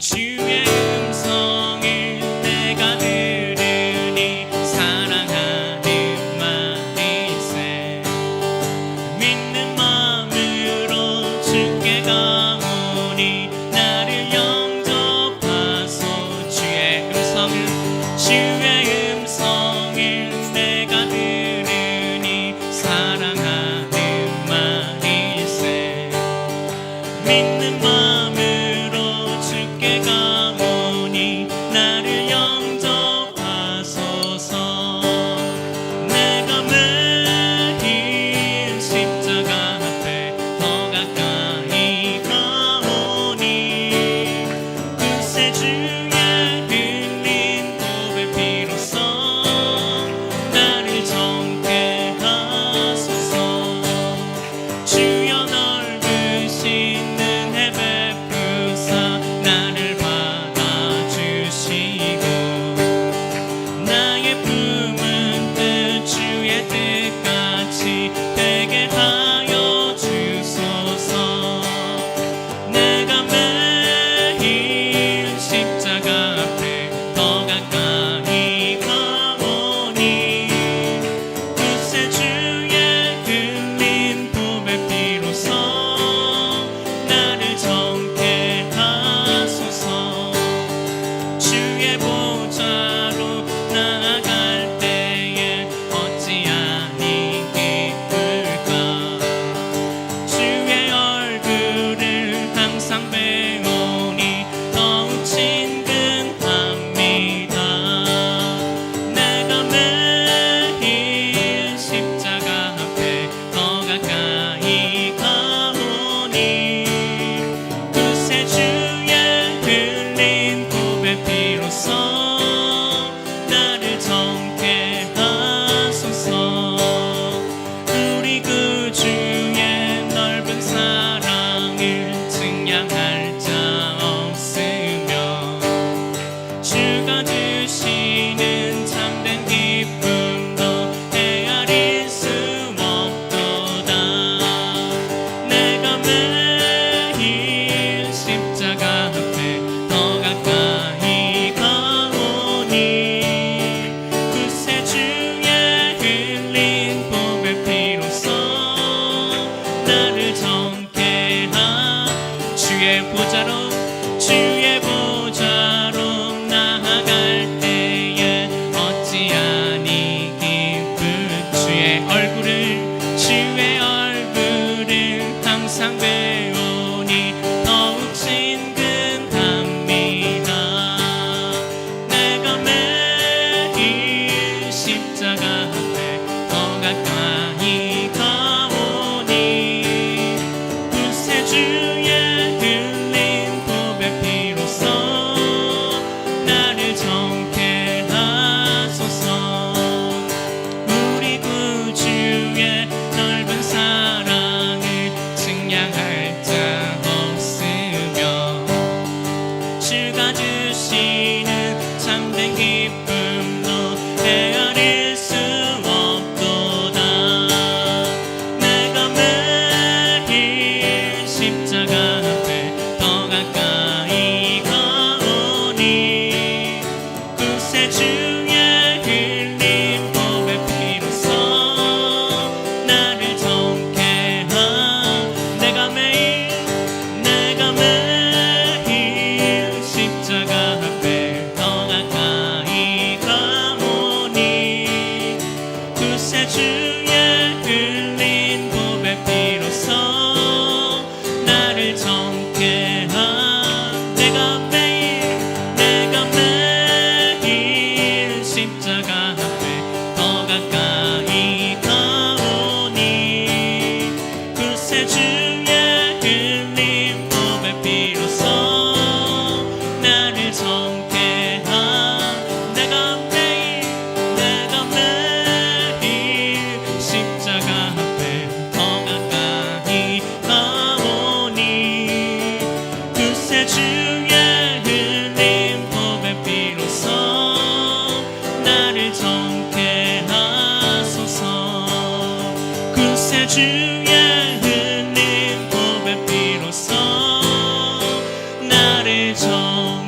주의 음성을 내가 들으니 사랑하는 말일세. 믿는 마음으로 주께 가오니 나를 영접하소. 주의 음성을 내가 들으니 사랑하는 말일세. 믿는 마음으로 주께 가오니 나를 영접하소서. 내가 매일 십자가 앞에 더 가까이 가오니 그새 주의 흘린 보배 피로써 나를 정케 하소서. 주여 넓으신 은혜 베푸사 나를 받아주시고 나의 품은 뜻 주의 뜻같이 되게 하여 주소서. 내가 매일 십자가 앞에 더 가까이 가오니 그새 주의 흘린 보배 피로써 나를 정케 하소서. 주의 보좌로 나아갈 때에 어찌하니 기쁠까. 주의 얼굴을 항상 배우니 더욱 친근합니다. 내가 매일 십자가 앞에 더 가까이 가오니 그새 주의 흘린 보배 피로써 나를 정케 하소서. 우리 구주의 넓은 사랑을 증량할 자 없으며 주가 주시는 참된 기쁨도 헤아릴 수 없도다. 내가 매일 십자가 앞에 더 가까이 가오니 그새 주의 흘린 보배 피로써 나를 정케 주의 보좌로 나아갈 때에 어찌하니 기쁜. 주의 얼굴을 항상 배우니 더욱 친근합니다. 내가 매일 십자가 앞에 더 가까이 가오니 그새 주의 흘린 보배 피로써 나를 정케 하소서. 우리 구주의 넓은 사랑을 증량할 자 없으며 주가 주시는 참된 기쁨도 헤아릴 수 없도다. 내가 매일 십자가 앞에 더 가까이 가오니 그새 주의 흘린 보배 피로써 나를 정케 내가 매일 십자가 앞에 더 가까이 가오니 그새 주의 흘린 보배 피로써 나를 정케 내가 매일 십자가 앞에 더 가까이 가오니 그새 주의 흘린 보배 피로써 나를 정케 내가 매일 십자가 앞에 더 가까이 가오니 그새 주의 흘린 보배 피로써 나를 정케 하소서. 그새 주의 흘린 보배 피로써 나를 정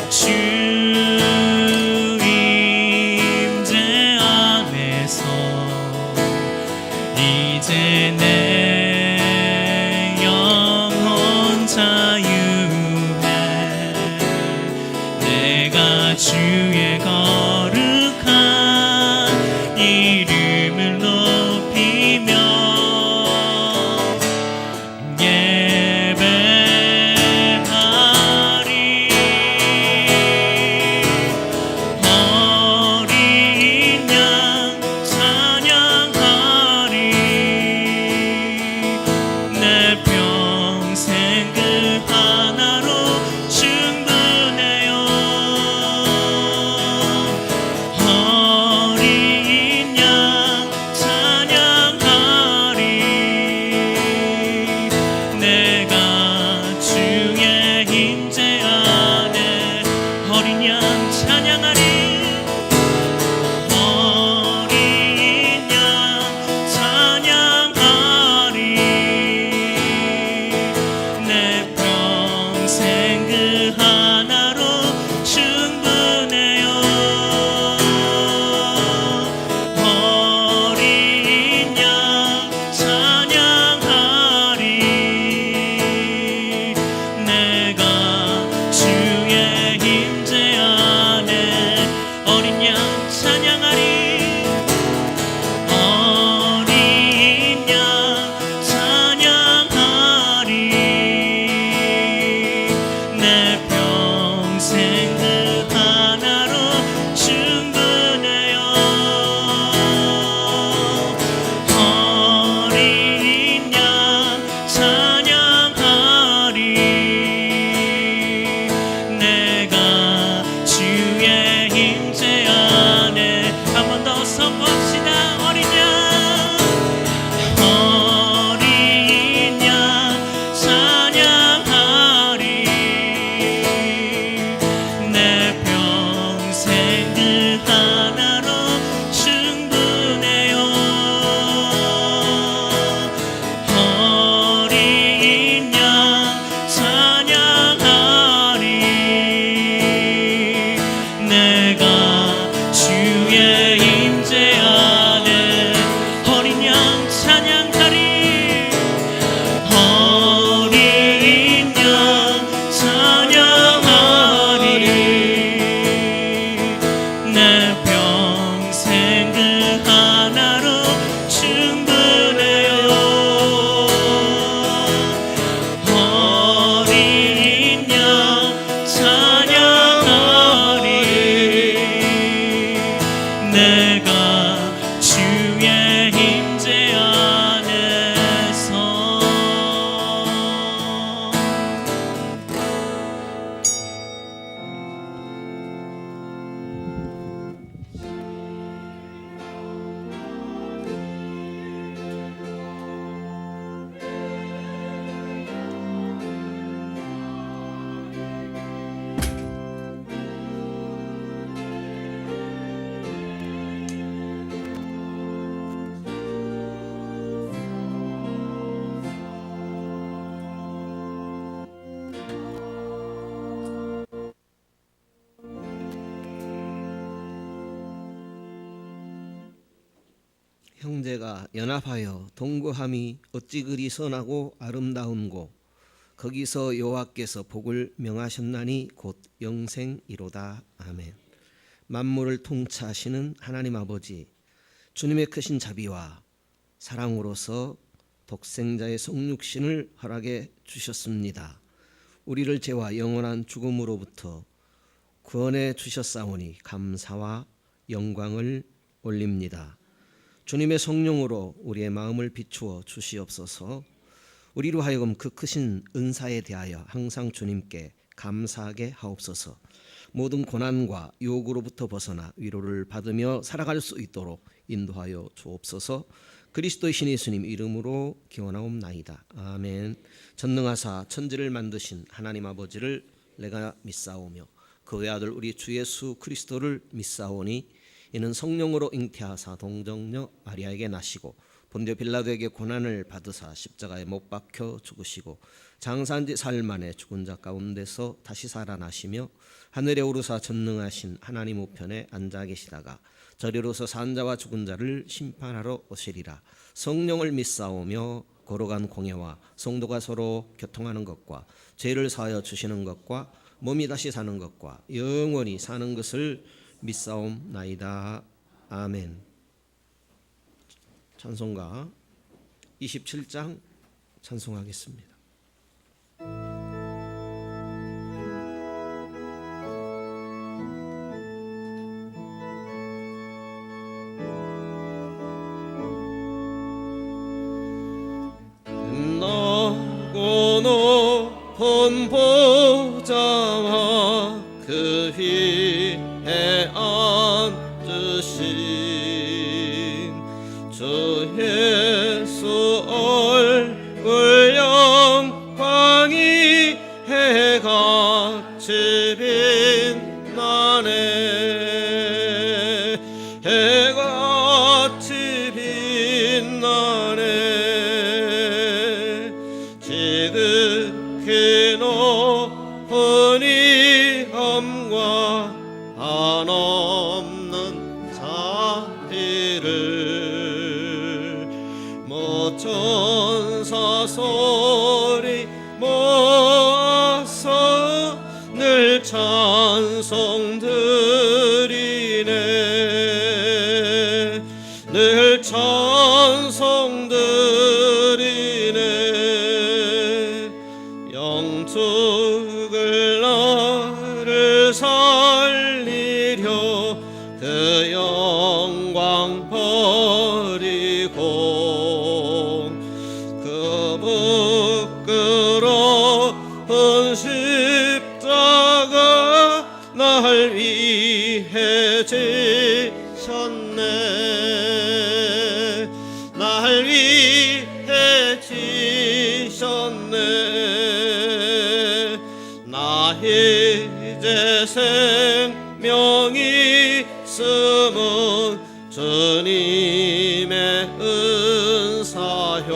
주 임재 안에서 이제 내 영혼 자유해. 내가 주의 거룩한 이름을 높이며 형제가 연합하여 동거함이 어찌 그리 선하고 아름다운고 거기서 여호와께서 복을 명하셨나니 곧 영생이로다. 아멘. 만물을 통치하시는 하나님 아버지, 주님의 크신 자비와 사랑으로서 독생자의 성육신을 허락해 주셨습니다. 우리를 죄와 영원한 죽음으로부터 구원해 주셨사오니 감사와 영광을 올립니다. 주님의 성령으로 우리의 마음을 비추어 주시옵소서. 우리로 하여금 그 크신 은사에 대하여 항상 주님께 감사하게 하옵소서. 모든 고난과 유혹으로부터 벗어나 위로를 받으며 살아갈 수 있도록 인도하여 주옵소서. 그리스도의 신 예수님 이름으로 기원하옵나이다. 아멘. 전능하사 천지를 만드신 하나님 아버지를 내가 믿사오며 그 외아들 우리 주 예수 그리스도를 믿사오니 이는 성령으로 잉태하사 동정녀 마리아에게 나시고 본디오 빌라도에게 고난을 받으사 십자가에 못 박혀 죽으시고 장사한 지 사흘 만에 죽은 자 가운데서 다시 살아나시며 하늘에 오르사 전능하신 하나님 우편에 앉아 계시다가 저리로서 산 자와 죽은 자를 심판하러 오시리라. 성령을 믿사오며 거룩한 공예와 성도가 서로 교통하는 것과 죄를 사하여 주시는 것과 몸이 다시 사는 것과 영원히 사는 것을 믿사옵나이다. 아멘. 찬송가 27장 찬송하겠습니다. 빛나고 높은 보좌와 그 위에 앉으신 주 예수 얼굴 영광이 해같이 빛나네. 해같이 빛나네. 지극히 높은 위엄과 한없는 자비를 천사 소리 모아서 늘 찬송 드리네. 늘 찬송 드리네. 영축을 나를 살리려 그 영광 버리고 그 부끄러운 십자가 날 위해 지셨네. 날 위해 지셨네. 나 이제 생명이 있음은 주님의 은사요.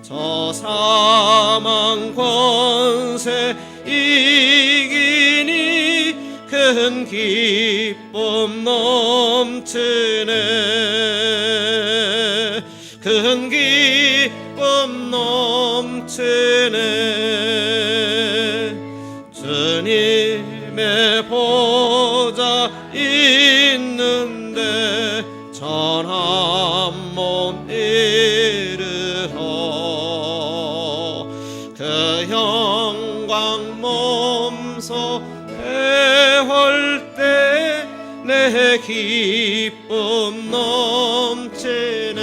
저 사망 권세 이기니 큰 기쁨 넘치네. 큰 기쁨 넘치네. 주님의 보좌 있는데 전한 몸 이르러 그 영광 몸소 배울 때 내 기쁨 넘치네.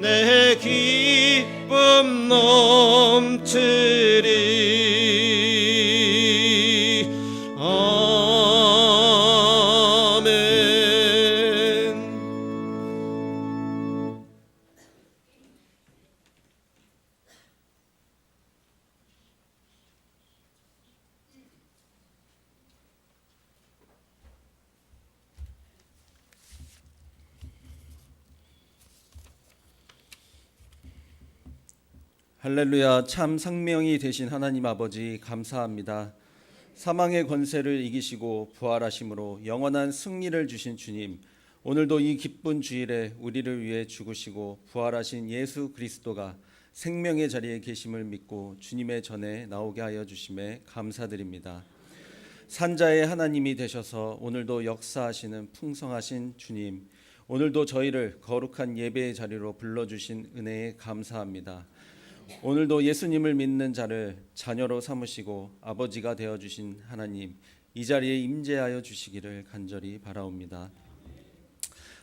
내 기쁨 넘치리. 아멘. 할렐루야. 참 생명이 되신 하나님 아버지 감사합니다. 사망의 권세를 이기시고 부활하심으로 영원한 승리를 주신 주님, 오늘도 이 기쁜 주일에 우리를 위해 죽으시고 부활하신 예수 그리스도가 생명의 자리에 계심을 믿고 주님의 전에 나오게 하여 주심에 감사드립니다. 산자의 하나님이 되셔서 오늘도 역사하시는 풍성하신 주님, 오늘도 저희를 거룩한 예배의 자리로 불러주신 은혜에 감사합니다. 오늘도 예수님을 믿는 자를 자녀로 삼으시고 아버지가 되어주신 하나님, 이 자리에 임재하여 주시기를 간절히 바라옵니다.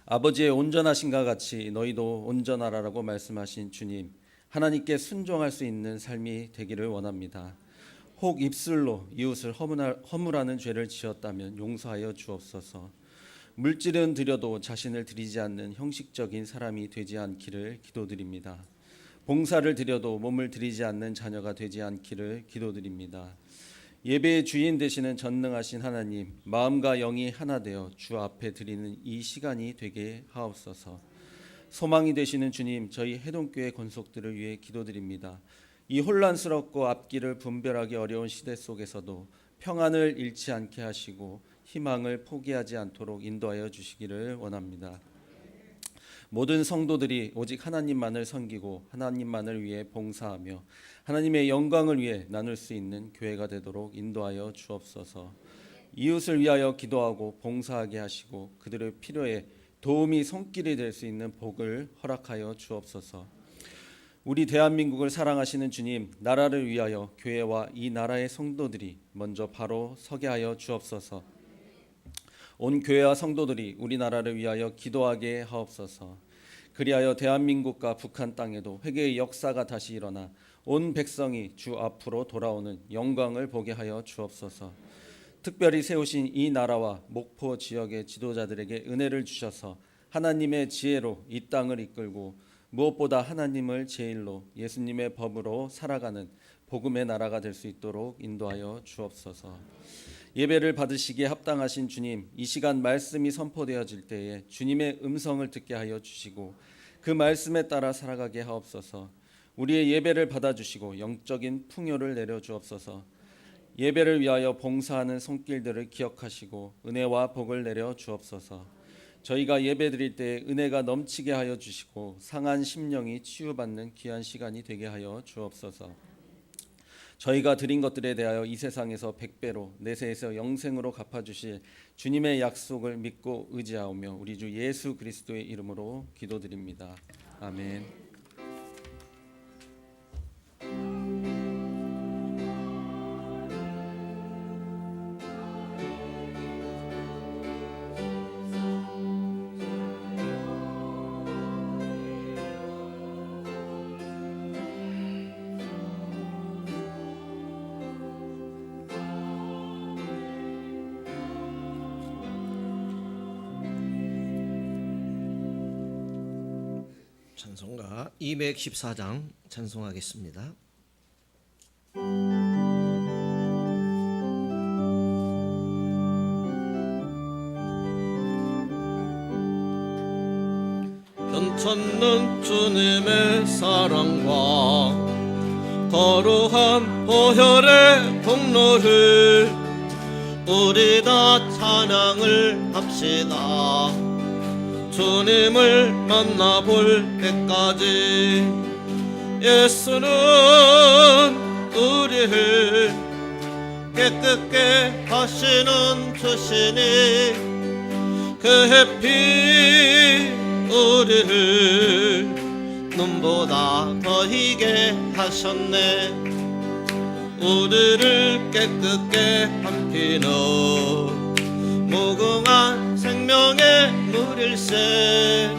아버지의 온전하신가 같이 너희도 온전하라라고 말씀하신 주님, 하나님께 순종할 수 있는 삶이 되기를 원합니다. 혹 입술로 이웃을 허물하는 죄를 지었다면 용서하여 주옵소서. 물질은 드려도 자신을 드리지 않는 형식적인 사람이 되지 않기를 기도드립니다. 봉사를 드려도 몸을 드리지 않는 자녀가 되지 않기를 기도드립니다. 예배의 주인 되시는 전능하신 하나님, 마음과 영이 하나 되어 주 앞에 드리는 이 시간이 되게 하옵소서. 소망이 되시는 주님, 저희 해동교회 권속들을 위해 기도드립니다. 이 혼란스럽고 앞길을 분별하기 어려운 시대 속에서도 평안을 잃지 않게 하시고 희망을 포기하지 않도록 인도하여 주시기를 원합니다. 모든 성도들이 오직 하나님만을 섬기고 하나님만을 위해 봉사하며 하나님의 영광을 위해 나눌 수 있는 교회가 되도록 인도하여 주옵소서. 이웃을 위하여 기도하고 봉사하게 하시고 그들의 필요에 도움이 손길이 될 수 있는 복을 허락하여 주옵소서. 우리 대한민국을 사랑하시는 주님, 나라를 위하여 교회와 이 나라의 성도들이 먼저 바로 서게 하여 주옵소서. 온 교회와 성도들이 우리나라를 위하여 기도하게 하옵소서. 그리하여 대한민국과 북한 땅에도 회개의 역사가 다시 일어나 온 백성이 주 앞으로 돌아오는 영광을 보게 하여 주옵소서. 특별히 세우신 이 나라와 목포 지역의 지도자들에게 은혜를 주셔서 하나님의 지혜로 이 땅을 이끌고 무엇보다 하나님을 제일로 예수님의 법으로 살아가는 복음의 나라가 될 수 있도록 인도하여 주옵소서. 예배를 받으시기에 합당하신 주님, 이 시간 말씀이 선포되어질 때에 주님의 음성을 듣게 하여 주시고 그 말씀에 따라 살아가게 하옵소서. 우리의 예배를 받아주시고 영적인 풍요를 내려주옵소서. 예배를 위하여 봉사하는 손길들을 기억하시고 은혜와 복을 내려 주옵소서. 저희가 예배 드릴 때 은혜가 넘치게 하여 주시고 상한 심령이 치유받는 귀한 시간이 되게 하여 주옵소서. 저희가 드린 것들에 대하여 이 세상에서 100배로 내세에서 영생으로 갚아주실 주님의 약속을 믿고 의지하오며 우리 주 예수 그리스도의 이름으로 기도드립니다. 아멘. 찬송가 214장 찬송하겠습니다. 변찮는 주님의 사랑과 거룩한 보혈의 공로를 우리 다 찬양을 합시다. 주님을 만나볼 때까지 예수는 우리를 깨끗게 하시는 주시니 그의 피 우리를 눈보다 더 희게 하셨네. 우리를 깨끗게 한 피는 무궁한 생명의 물일세.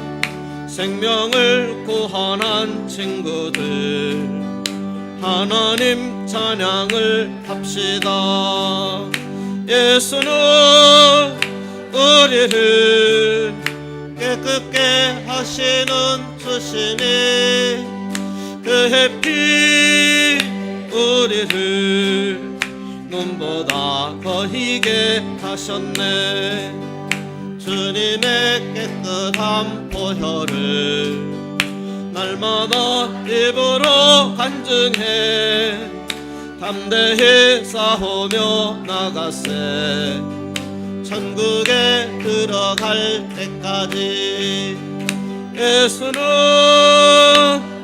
생명을 구원한 친구들 하나님 찬양을 합시다. 예수는 우리를 깨끗게 하시는 주시니 그의 피 우리를 눈보다 더 희게 하셨네. 주님의 깨끗한 보혈을 날마다 입으로 간증해 담대히 싸우며 나가세. 천국에 들어갈 때까지 예수는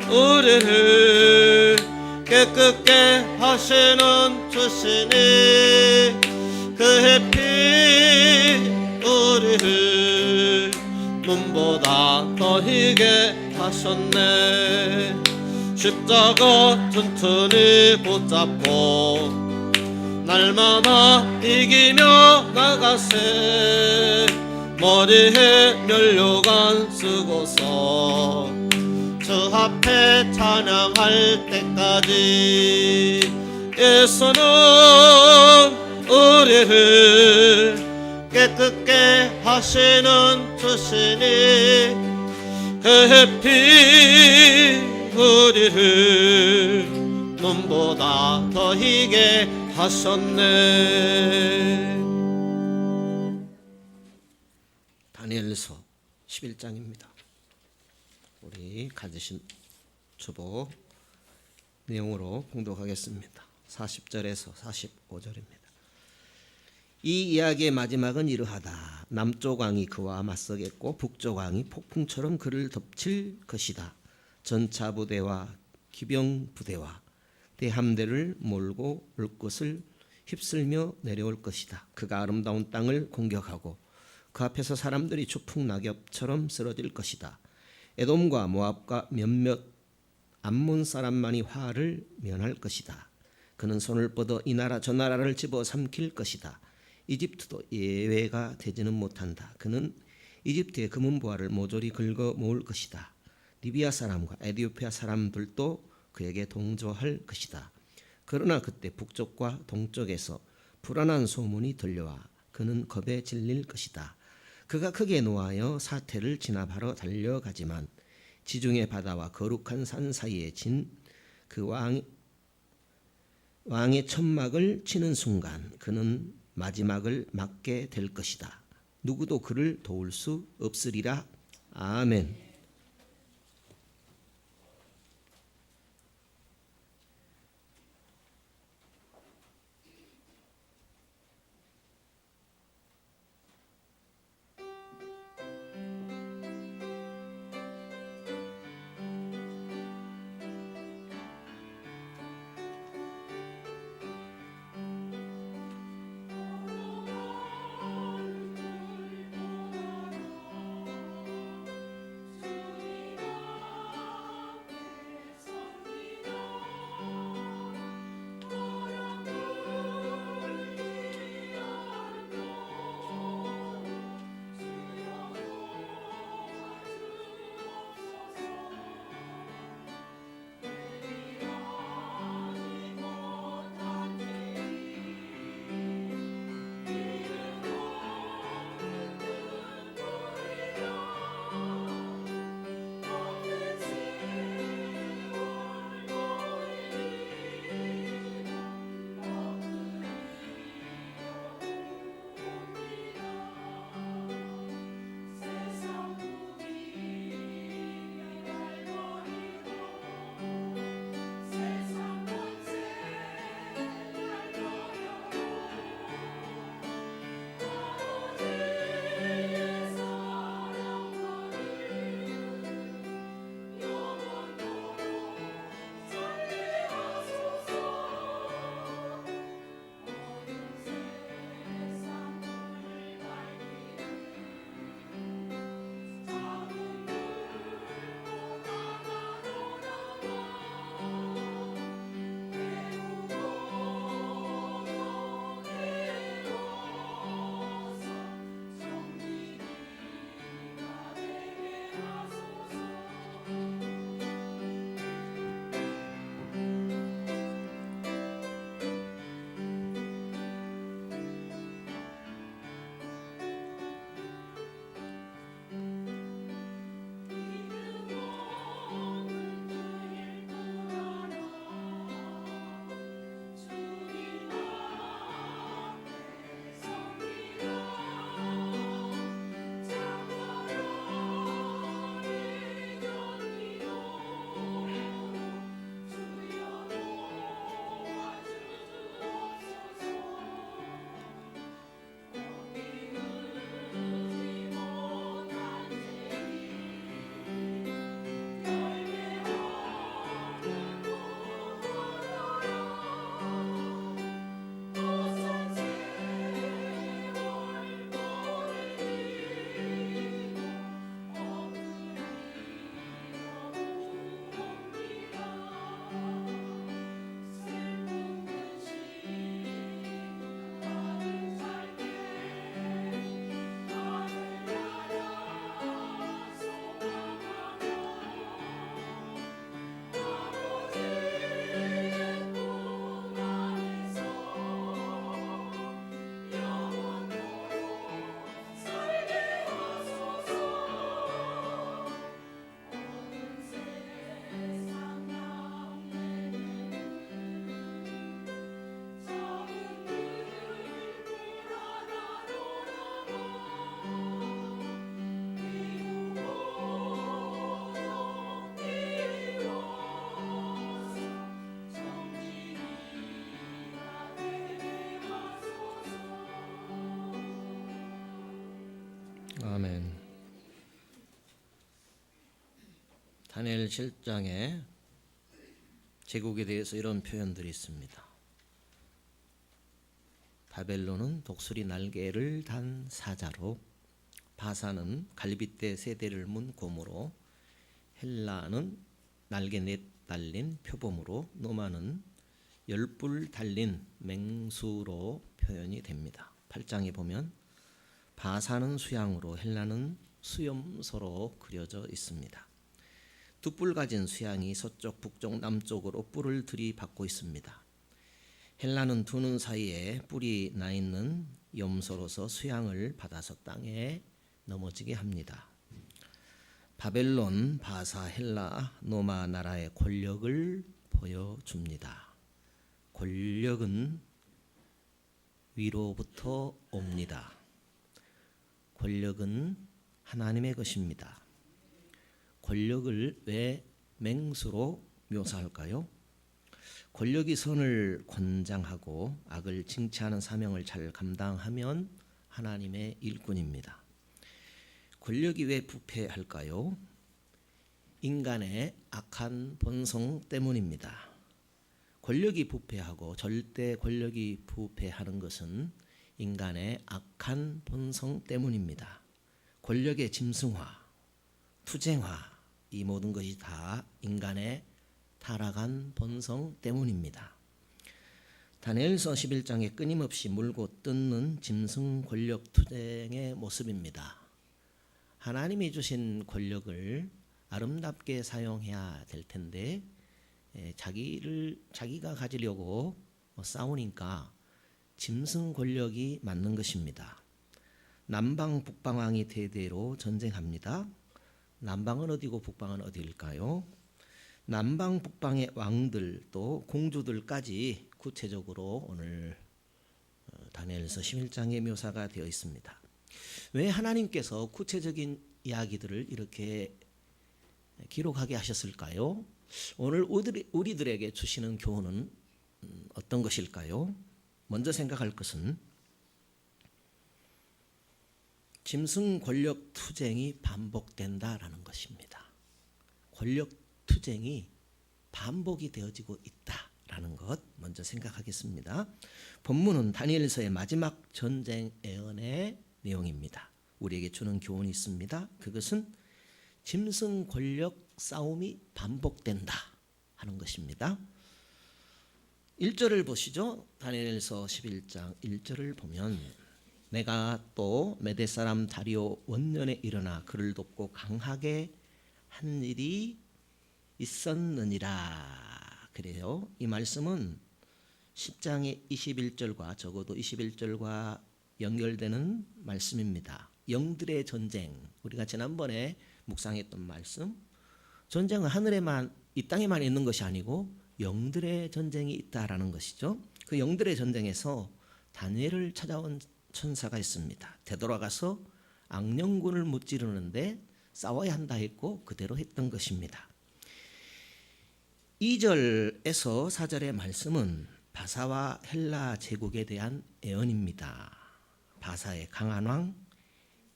우리를 깨끗게 하시는 주시니 그의 피 우리를 눈보다 더 희게 하셨네. 십자가 튼튼히 붙잡고 날마다 이기며 나가세. 머리에 면류관 쓰고서 주 앞에 찬양할 때까지 예수는 우리를 깨끗게 하시는 주시니 그의 피 우리를 눈보다 더 희게 하셨네. 다니엘서 11장입니다. 우리 가지신 주보 내용으로 봉독하겠습니다. 40절에서 45절입니다. 이 이야기의 마지막은 이러하다. 남쪽 왕이 그와 맞서겠고 북쪽 왕이 폭풍처럼 그를 덮칠 것이다. 전차 부대와 기병 부대와 대함대를 몰고 올 것을 휩쓸며 내려올 것이다. 그가 아름다운 땅을 공격하고 그 앞에서 사람들이 추풍 낙엽처럼 쓰러질 것이다. 에돔과 모압과 몇몇 암몬 사람만이 화를 면할 것이다. 그는 손을 뻗어 이 나라 저 나라를 집어삼킬 것이다. 이집트도 예외가 되지는 못한다. 그는 이집트의 금은보화를 모조리 긁어 모을 것이다. 리비아 사람과 에티오피아 사람들도 그에게 동조할 것이다. 그러나 그때 북쪽과 동쪽에서 불안한 소문이 들려와 그는 겁에 질릴 것이다. 그가 크게 노하여 사태를 진압하러 달려가지만 지중해 바다와 거룩한 산 사이에 진 그 왕의 천막을 치는 순간 그는 마지막을 맞게 될 것이다. 누구도 그를 도울 수 없으리라. 아멘. 아멘. 다니엘 7장에 제국에 대해서 이런 표현들이 있습니다. 바벨론은 독수리 날개를 단 사자로, 바사는 갈빗대 세대를 문 곰으로, 헬라는 날개 넷 달린 표범으로, 노마는 열뿔 달린 맹수로 표현이 됩니다. 8장에 보면 바사는 수양으로, 헬라는 수염소로 그려져 있습니다. 두 뿔 가진 수양이 서쪽, 북쪽, 남쪽으로 뿔을 들이받고 있습니다. 헬라는 두 눈 사이에 뿔이 나 있는 염소로서 수양을 받아서 땅에 넘어지게 합니다. 바벨론, 바사, 헬라, 노마 나라의 권력을 보여줍니다. 권력은 위로부터 옵니다. 권력은 하나님의 것입니다. 권력을 왜 맹수로 묘사할까요? 권력이 선을 권장하고 악을 징치하는 사명을 잘 감당하면 하나님의 일꾼입니다. 권력이 왜 부패할까요? 인간의 악한 본성 때문입니다. 권력이 부패하고 절대 권력이 부패하는 것은 인간의 악한 본성 때문입니다. 권력의 짐승화, 투쟁화, 이 모든 것이 다 인간의 타락한 본성 때문입니다. 다니엘서 11장에 끊임없이 물고 뜯는 짐승 권력 투쟁의 모습입니다. 하나님이 주신 권력을 아름답게 사용해야 될 텐데 자기가 가지려고 싸우니까 짐승 권력이 맞는 것입니다. 남방 북방왕이 대대로 전쟁합니다. 남방은 어디고 북방은 어디일까요? 남방 북방의 왕들 또 공주들까지 구체적으로 오늘 다니엘서 11장의 묘사가 되어 있습니다. 왜 하나님께서 구체적인 이야기들을 이렇게 기록하게 하셨을까요? 오늘 우리들에게 주시는 교훈은 어떤 것일까요? 먼저 생각할 것은 짐승 권력 투쟁이 반복된다라는 것입니다. 권력 투쟁이 반복이 되어지고 있다라는 것 먼저 생각하겠습니다. 본문은 다니엘서의 마지막 전쟁 예언의 내용입니다. 우리에게 주는 교훈이 있습니다. 그것은 짐승 권력 싸움이 반복된다 하는 것입니다. 1절을 보시죠. 다니엘서 11장 1절을 보면 내가 또 메대 사람 다리오 원년에 일어나 그를 돕고 강하게 한 일이 있었느니라. 그래요. 이 말씀은 10장의 21절과 적어도 21절과 연결되는 말씀입니다. 영들의 전쟁, 우리가 지난번에 묵상했던 말씀, 전쟁은 하늘에만 이 땅에만 있는 것이 아니고 영들의 전쟁이 있다라는 것이죠. 그 영들의 전쟁에서 다니엘을 찾아온 천사가 있습니다. 되돌아가서 악령군을 무찌르는데 싸워야 한다 했고 그대로 했던 것입니다. 2절에서 4절의 말씀은 바사와 헬라 제국에 대한 예언입니다. 바사의 강한 왕,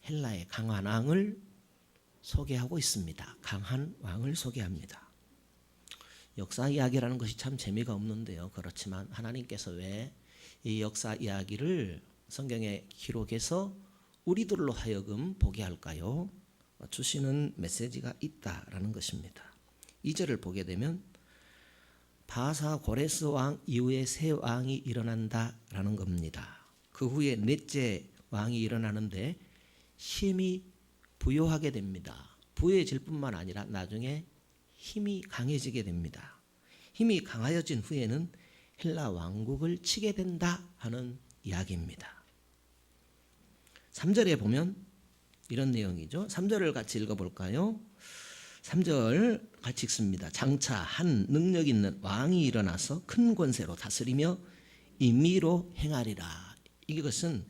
헬라의 강한 왕을 소개하고 있습니다. 강한 왕을 소개합니다. 역사 이야기라는 것이 참 재미가 없는데요. 그렇지만 하나님께서 왜 이 역사 이야기를 성경에 기록해서 우리들로 하여금 보게 할까요? 주시는 메시지가 있다라는 것입니다. 2절을 보게 되면 바사 고레스 왕 이후에 새 왕이 일어난다라는 겁니다. 그 후에 넷째 왕이 일어나는데 힘이 부요하게 됩니다. 부요해질 뿐만 아니라 나중에 힘이 강해지게 됩니다. 힘이 강해진 후에는 헬라 왕국을 치게 된다 하는 이야기입니다. 3절에 보면 이런 내용이죠. 3절을 같이 읽어볼까요? 3절 같이 읽습니다. 장차 한 능력 있는 왕이 일어나서 큰 권세로 다스리며 임의로 행하리라. 이것은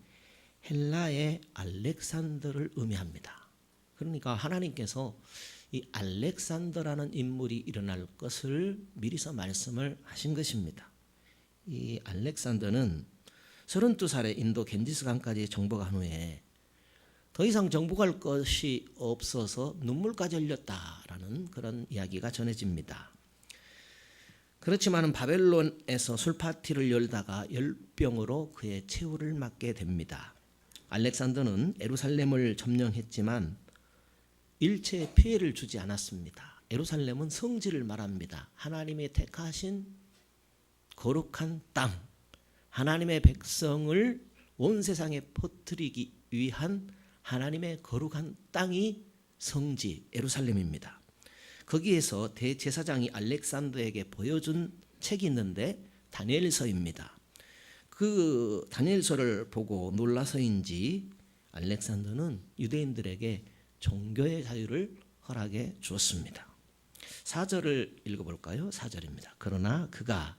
헬라의 알렉산더를 의미합니다. 그러니까 하나님께서 이 알렉산더라는 인물이 일어날 것을 미리서 말씀을 하신 것입니다. 이 알렉산더는 32살에 인도 겐지스강까지 정복한 후에 더 이상 정복할 것이 없어서 눈물까지 흘렸다라는 그런 이야기가 전해집니다. 그렇지만 바벨론에서 술파티를 열다가 열병으로 그의 최후를 맞게 됩니다. 알렉산더는 예루살렘을 점령했지만 일체의 피해를 주지 않았습니다. 예루살렘은 성지를 말합니다. 하나님의 택하신 거룩한 땅, 하나님의 백성을 온 세상에 퍼뜨리기 위한 하나님의 거룩한 땅이 성지 예루살렘입니다. 거기에서 대제사장이 알렉산더에게 보여준 책이 있는데 다니엘서입니다. 그 다니엘서를 보고 놀라서인지 알렉산더는 유대인들에게 종교의 자유를 허락해 주었습니다. 4절을 읽어볼까요? 4절입니다. 그러나 그가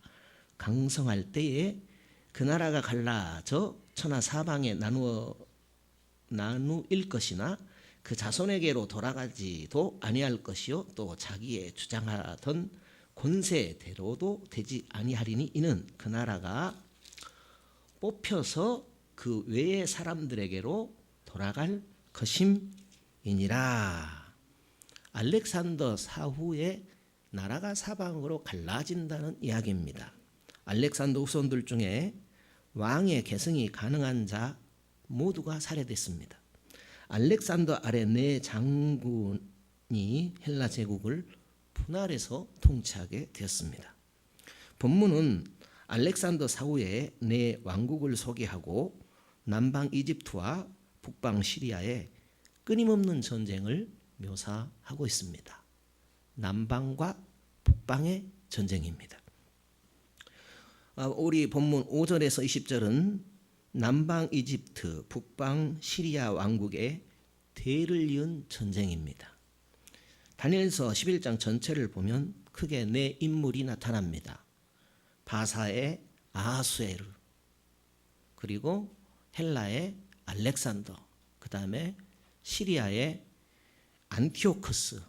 강성할 때에 그 나라가 갈라져 천하 사방에 나누일 것이나 그 자손에게로 돌아가지도 아니할 것이요 또 자기의 주장하던 권세대로도 되지 아니하리니 이는 그 나라가 뽑혀서 그 외의 사람들에게로 돌아갈 것임이니라. 알렉산더 사후에 나라가 사방으로 갈라진다는 이야기입니다. 알렉산더 후손들 중에 왕의 계승이 가능한 자 모두가 살해됐습니다. 알렉산더 아래 네 장군이 헬라 제국을 분할해서 통치하게 되었습니다. 본문은 알렉산더 사후에 네 왕국을 소개하고 남방 이집트와 북방 시리아의 끊임없는 전쟁을 묘사하고 있습니다. 남방과 북방의 전쟁입니다. 우리 본문 5절에서 20절은 남방 이집트, 북방 시리아 왕국의 대를 이은 전쟁입니다. 다니엘서 11장 전체를 보면 크게 네 인물이 나타납니다. 바사의 아하수에르, 그리고 헬라의 알렉산더, 그 다음에 시리아의 안티오코스,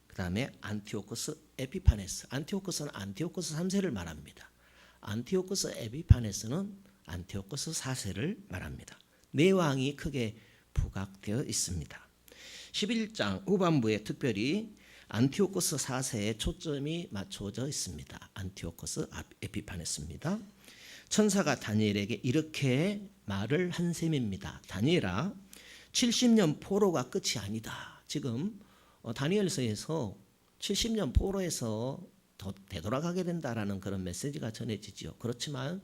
그 다음에 안티오코스 에피파네스. 안티오코스는 안티오코스 3세를 말합니다. 안티오코스 에피파네스는 안티오코스 4세를 말합니다. 네 왕이 크게 부각되어 있습니다. 11장 후반부에 특별히 안티오코스 4세에 초점이 맞춰져 있습니다. 안티오코스 에피파네스입니다. 천사가 다니엘에게 이렇게 말을 한 셈입니다. 다니엘아, 70년 포로가 끝이 아니다. 지금 다니엘서에서 70년 포로에서 더 되돌아가게 된다라는 그런 메시지가 전해지죠. 그렇지만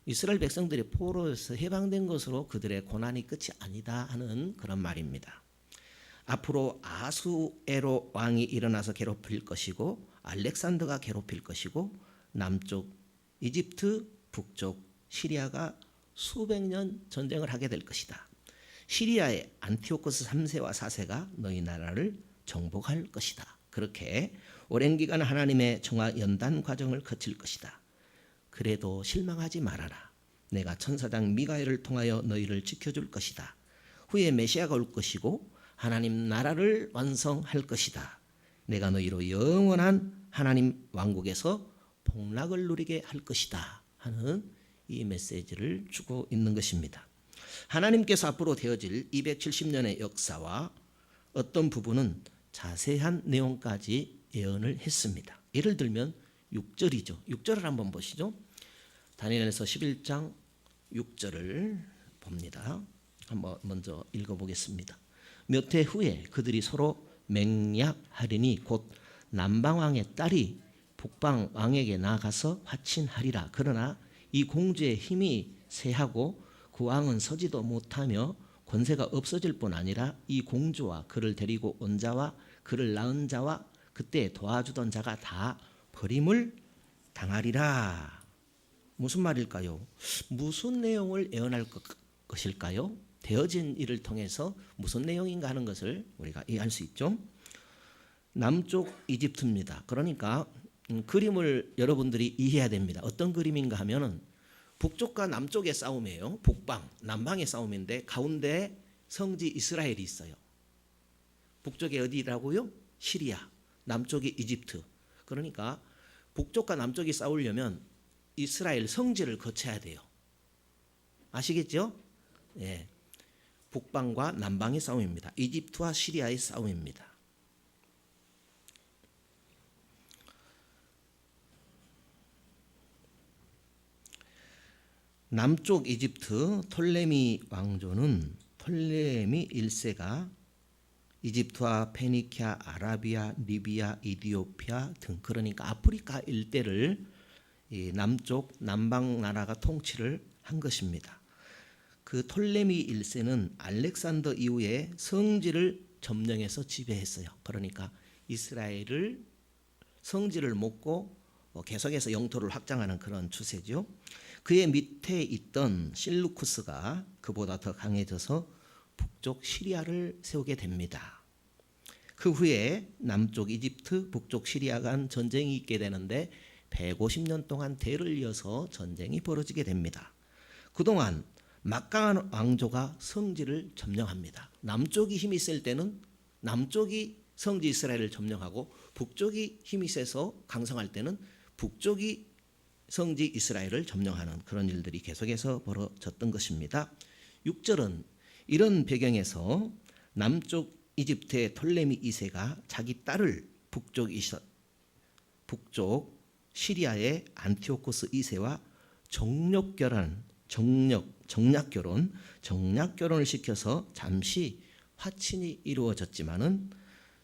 이스라엘 백성들이 포로에서 해방된 것으로 그들의 고난이 끝이 아니다 하는 그런 말입니다. 앞으로 아수에로 왕이 일어나서 괴롭힐 것이고 알렉산더가 괴롭힐 것이고 남쪽 이집트, 북쪽 시리아가 수백 년 전쟁을 하게 될 것이다. 시리아의 안티오코스 3세와 4세가 너희 나라를 정복할 것이다. 그렇게 오랜 기간 하나님의 정화 연단 과정을 거칠 것이다. 그래도 실망하지 말아라. 내가 천사장 미가엘을 통하여 너희를 지켜줄 것이다. 후에 메시아가 올 것이고 하나님 나라를 완성할 것이다. 내가 너희로 영원한 하나님 왕국에서 복락을 누리게 할 것이다 하는 이 메시지를 주고 있는 것입니다. 하나님께서 앞으로 되어질 270년의 역사와 어떤 부분은 자세한 내용까지 예언을 했습니다. 예를 들면 6절이죠. 6절을 한번 보시죠. 다니엘서 11장 6절을 봅니다. 한번 먼저 읽어보겠습니다. 몇 해 후에 그들이 서로 맹약하리니 곧 남방왕의 딸이 북방왕에게 나가서 화친하리라. 그러나 이 공주의 힘이 쇠하고 그 왕은 서지도 못하며 권세가 없어질 뿐 아니라 이 공주와 그를 데리고 온 자와 그를 낳은 자와 그때 도와주던 자가 다 버림을 당하리라. 무슨 말일까요? 무슨 내용을 예언할 것일까요? 되어진 일을 통해서 무슨 내용인가 하는 것을 우리가 이해할 수 있죠. 남쪽 이집트입니다. 그러니까 그림을 여러분들이 이해해야 됩니다. 어떤 그림인가 하면은 북쪽과 남쪽의 싸움이에요. 북방, 남방의 싸움인데 가운데 성지 이스라엘이 있어요. 북쪽이 어디라고요? 시리아, 남쪽이 이집트. 그러니까 북쪽과 남쪽이 싸우려면 이스라엘 성지를 거쳐야 돼요. 아시겠죠? 예. 북방과 남방의 싸움입니다. 이집트와 시리아의 싸움입니다. 남쪽 이집트 톨레미 왕조는 톨레미 1세가 이집트와 페니키아, 아라비아, 리비아, 이디오피아 등 그러니까 아프리카 일대를 이 남쪽 남방 나라가 통치를 한 것입니다. 그 톨레미 1세는 알렉산더 이후에 성지를 점령해서 지배했어요. 그러니까 이스라엘을 성지를 먹고 계속해서 영토를 확장하는 그런 추세죠. 그의 밑에 있던 실루쿠스가 그보다 더 강해져서 북쪽 시리아를 세우게 됩니다. 그 후에 남쪽 이집트, 북쪽 시리아 간 전쟁이 있게 되는데 150년 동안 대를 이어서 전쟁이 벌어지게 됩니다. 그동안 막강한 왕조가 성지를 점령합니다. 남쪽이 힘이 셀 때는 남쪽이 성지 이스라엘을 점령하고 북쪽이 힘이 세서 강성할 때는 북쪽이 성지 이스라엘을 점령하는 그런 일들이 계속해서 벌어졌던 것입니다. 6절은 이런 배경에서 남쪽 이집트의 톨레미 2세가 자기 딸을 북쪽 시리아의 안티오코스 2세와 정략결혼을 시켜서 잠시 화친이 이루어졌지만은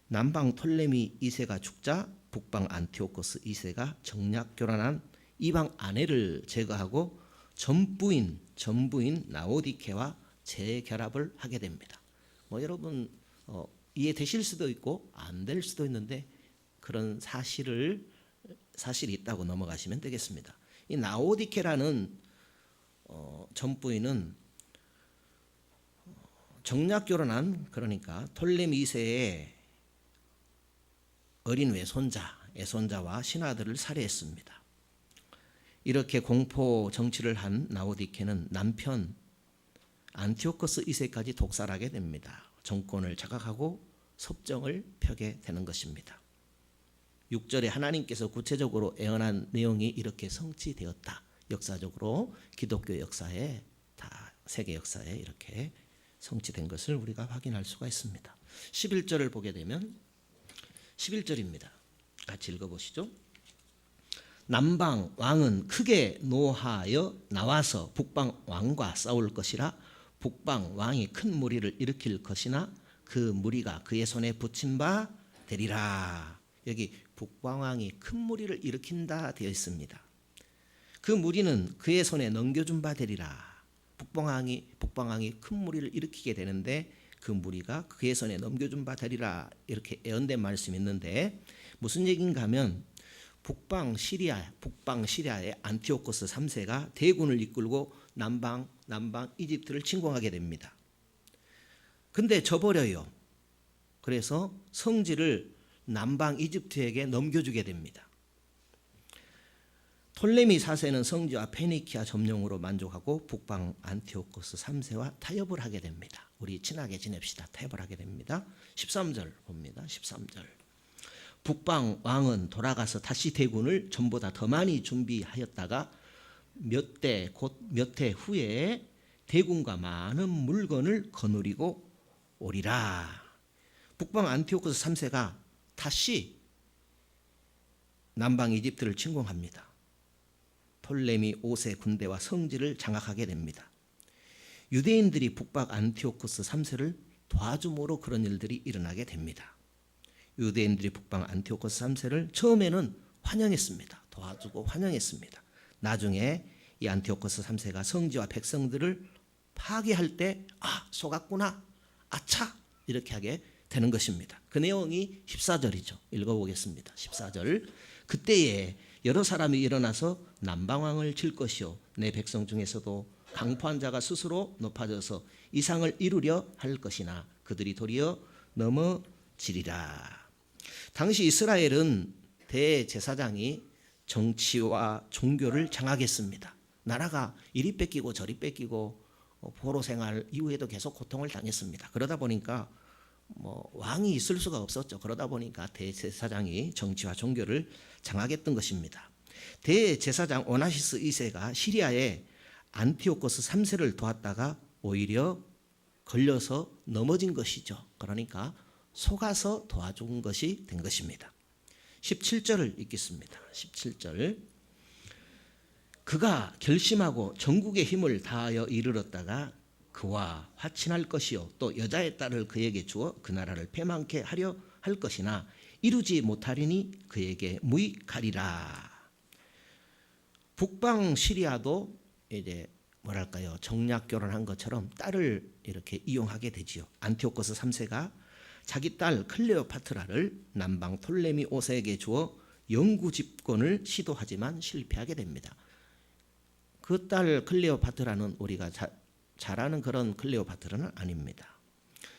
남방 톨레미 2세가 죽자 북방 안티오코스 2세가 정략결혼한 이방 아내를 제거하고 전부인 나오디케와 재결합을 하게 됩니다. 여러분 이해되실 수도 있고 안 될 수도 있는데 그런 사실이 있다고 넘어가시면 되겠습니다. 이 나오디케라는 전부인은 정략결혼한 그러니까 톨레미 2세의 어린 애손자와 신하들을 살해했습니다. 이렇게 공포 정치를 한 나오디케는 남편 안티오코스 2세까지 독살하게 됩니다. 정권을 장악하고 섭정을 펴게 되는 것입니다. 6절에 하나님께서 구체적으로 예언한 내용이 이렇게 성취되었다. 역사적으로 기독교 역사에 다 세계 역사에 이렇게 성취된 것을 우리가 확인할 수가 있습니다. 11절을 보게 되면 11절입니다. 같이 읽어보시죠. 남방 왕은 크게 노하여 나와서 북방 왕과 싸울 것이라 북방 왕이 큰 무리를 일으킬 것이나 그 무리가 그의 손에 붙임 바 되리라. 여기 북방 왕이 큰 무리를 일으킨다 되어 있습니다. 그 무리는 그의 손에 넘겨준 바 되리라. 북방 왕이 큰 무리를 일으키게 되는데 그 무리가 그의 손에 넘겨준 바 되리라. 이렇게 예언된 말씀이 있는데 무슨 얘기인가 하면 북방 시리아의 안티오코스 3세가 대군을 이끌고 남방 이집트를 침공하게 됩니다. 근데 져버려요. 그래서 성지를 남방 이집트에게 넘겨주게 됩니다. 톨레미 4세는 성지와 페니키아 점령으로 만족하고 북방 안티오코스 3세와 타협을 하게 됩니다. 우리 친하게 지냅시다. 타협을 하게 됩니다. 13절 봅니다. 13절. 북방 왕은 돌아가서 다시 대군을 전보다 더 많이 준비하였다가 몇 해 후에 대군과 많은 물건을 거느리고 오리라. 북방 안티오코스 3세가 다시 남방 이집트를 침공합니다. 톨레미 5세 군대와 성지를 장악하게 됩니다. 유대인들이 북방 안티오코스 3세를 도와줌으로 그런 일들이 일어나게 됩니다. 유대인들이 북방 안티오코스 3세를 처음에는 환영했습니다. 도와주고 환영했습니다. 나중에 이 안티오코스 3세가 성지와 백성들을 파괴할 때 속았구나, 아차 이렇게 하게 되는 것입니다. 그 내용이 14절이죠. 읽어보겠습니다. 14절. 그때에 여러 사람이 일어나서 남방왕을 칠 것이요 내 백성 중에서도 강포한 자가 스스로 높아져서 이상을 이루려 할 것이나 그들이 도리어 넘어지리라. 당시 이스라엘은 대제사장이 정치와 종교를 장악했습니다. 나라가 이리 뺏기고 저리 뺏기고 포로 생활 이후에도 계속 고통을 당했습니다. 그러다 보니까 왕이 있을 수가 없었죠. 그러다 보니까 대제사장이 정치와 종교를 장악했던 것입니다. 대제사장 오나시스 2세가 시리아의 안티오코스 3세를 도왔다가 오히려 걸려서 넘어진 것이죠. 그러니까 속아서 도와준 것이 된 것입니다. 17절을 읽겠습니다. 17절. 그가 결심하고 전국의 힘을 다하여 이르렀다가 그와 화친할 것이요 또 여자의 딸을 그에게 주어 그 나라를 패망케 하려 할 것이나 이루지 못하리니 그에게 무익하리라. 북방 시리아도 이제 뭐랄까요, 정략 결혼한 것처럼 딸을 이렇게 이용하게 되지요. 안티오코스 3세가 자기 딸 클레오파트라를 남방 톨레미 5세에게 주어 영구 집권을 시도하지만 실패하게 됩니다. 그 딸 클레오파트라는 우리가 잘 아는 그런 클레오파트라는 아닙니다.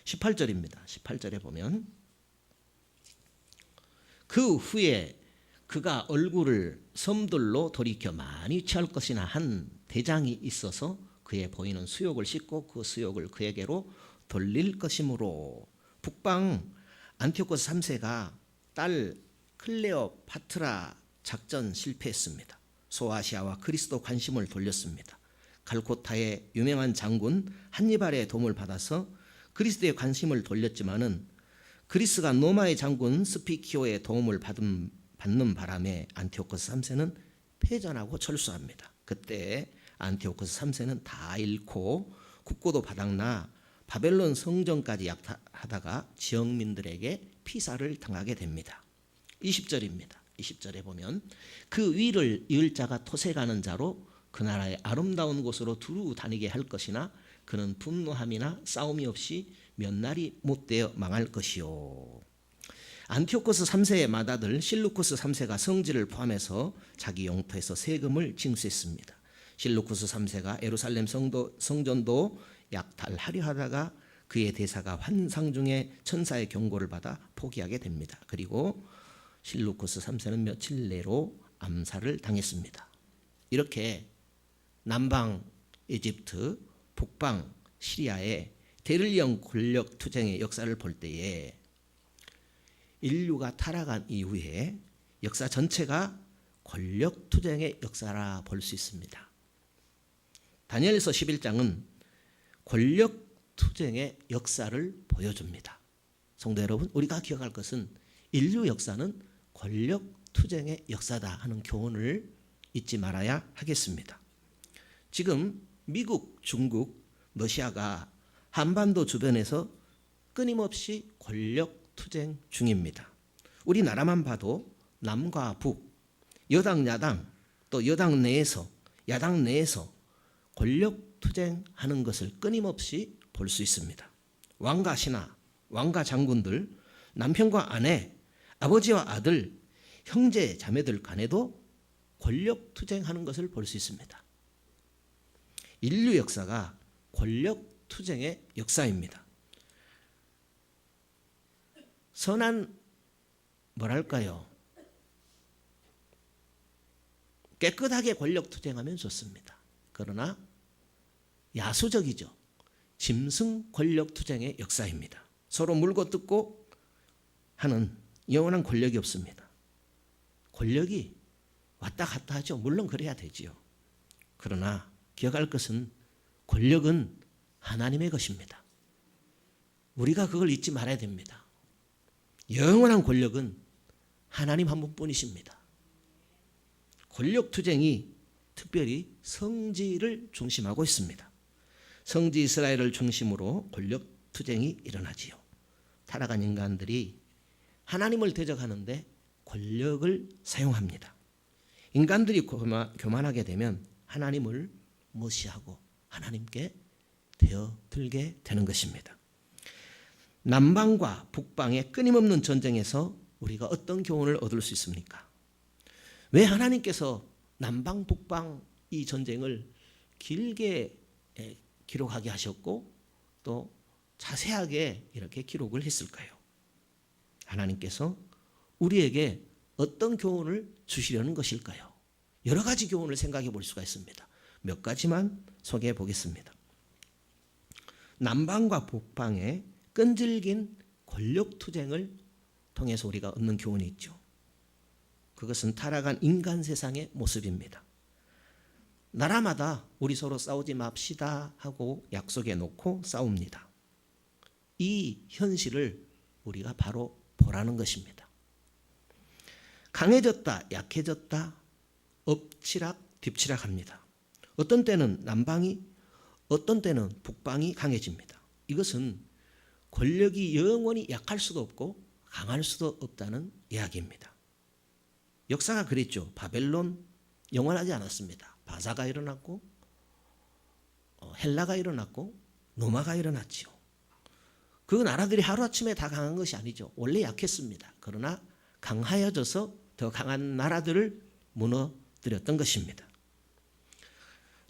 18절입니다. 18절에 보면 그 후에 그가 얼굴을 섬들로 돌이켜 많이 취할 것이나 한 대장이 있어서 그의 보이는 수욕을 씻고 그 수욕을 그에게로 돌릴 것이므로. 북방 안티오코스 3세가 딸 클레오파트라 작전 실패했습니다. 소아시아와 그리스도 관심을 돌렸습니다. 칼코타의 유명한 장군 한니발의 도움을 받아서 그리스도에 관심을 돌렸지만은 그리스가 노마의 장군 스피키오의 도움을 받는 바람에 안티오코스 3세는 패전하고 철수합니다. 그때 안티오코스 3세는 다 잃고 국고도 바닥나 바벨론 성전까지 약탈하다가 지역민들에게 피살을 당하게 됩니다. 20절입니다. 20절에 보면 그 위를 이을 자가 토색하는 자로 그 나라의 아름다운 곳으로 두루 다니게 할 것이나 그는 분노함이나 싸움이 없이 몇 날이 못되어 망할 것이요. 안티오코스 3세의 맏아들 실루쿠스 3세가 성지를 포함해서 자기 영토에서 세금을 징수했습니다. 실루쿠스 3세가 예루살렘 성전도 약탈하려 하다가 그의 대사가 환상 중에 천사의 경고를 받아 포기하게 됩니다. 그리고 실루쿠스 3세는 며칠 내로 암살을 당했습니다. 이렇게 남방 이집트, 북방 시리아의 데를리언 권력 투쟁의 역사를 볼 때에 인류가 타락한 이후에 역사 전체가 권력 투쟁의 역사라 볼 수 있습니다. 다니엘서 11장은 권력 투쟁의 역사를 보여줍니다. 성도 여러분, 우리가 기억할 것은 인류 역사는 권력 투쟁의 역사다 하는 교훈을 잊지 말아야 하겠습니다. 지금 미국, 중국, 러시아가 한반도 주변에서 끊임없이 권력 투쟁 중입니다. 우리나라만 봐도 남과 북, 여당, 야당, 또 여당 내에서, 야당 내에서 권력 투쟁하는 것을 끊임없이 볼 수 있습니다. 왕과 신하, 왕과 장군들, 남편과 아내, 아버지와 아들, 형제, 자매들 간에도 권력 투쟁하는 것을 볼 수 있습니다. 인류 역사가 권력 투쟁의 역사입니다. 선한 뭐랄까요? 깨끗하게 권력 투쟁하면 좋습니다. 그러나 야수적이죠. 짐승 권력 투쟁의 역사입니다. 서로 물고 뜯고 하는 영원한 권력이 없습니다. 권력이 왔다 갔다 하죠. 물론 그래야 되지요. 그러나 기억할 것은 권력은 하나님의 것입니다. 우리가 그걸 잊지 말아야 됩니다. 영원한 권력은 하나님 한 분뿐이십니다. 권력 투쟁이 특별히 성지를 중심하고 있습니다. 성지 이스라엘을 중심으로 권력 투쟁이 일어나지요. 타락한 인간들이 하나님을 대적하는데 권력을 사용합니다. 인간들이 교만하게 되면 하나님을 무시하고 하나님께 되어들게 되는 것입니다. 남방과 북방의 끊임없는 전쟁에서 우리가 어떤 교훈을 얻을 수 있습니까? 왜 하나님께서 남방 북방 이 전쟁을 길게 기록하게 하셨고 또 자세하게 이렇게 기록을 했을까요? 하나님께서 우리에게 어떤 교훈을 주시려는 것일까요? 여러 가지 교훈을 생각해 볼 수가 있습니다. 몇 가지만 소개해 보겠습니다. 남방과 북방의 끈질긴 권력 투쟁을 통해서 우리가 얻는 교훈이 있죠. 그것은 타락한 인간 세상의 모습입니다. 나라마다 우리 서로 싸우지 맙시다 하고 약속해 놓고 싸웁니다. 이 현실을 우리가 바로 보라는 것입니다. 강해졌다, 약해졌다, 엎치락 뒤치락합니다. 어떤 때는 남방이, 어떤 때는 북방이 강해집니다. 이것은 권력이 영원히 약할 수도 없고 강할 수도 없다는 이야기입니다. 역사가 그랬죠. 바벨론 영원하지 않았습니다. 바사가 일어났고 헬라가 일어났고 로마가 일어났지요. 그 나라들이 하루아침에 다 강한 것이 아니죠. 원래 약했습니다. 그러나 강하여져서 더 강한 나라들을 무너뜨렸던 것입니다.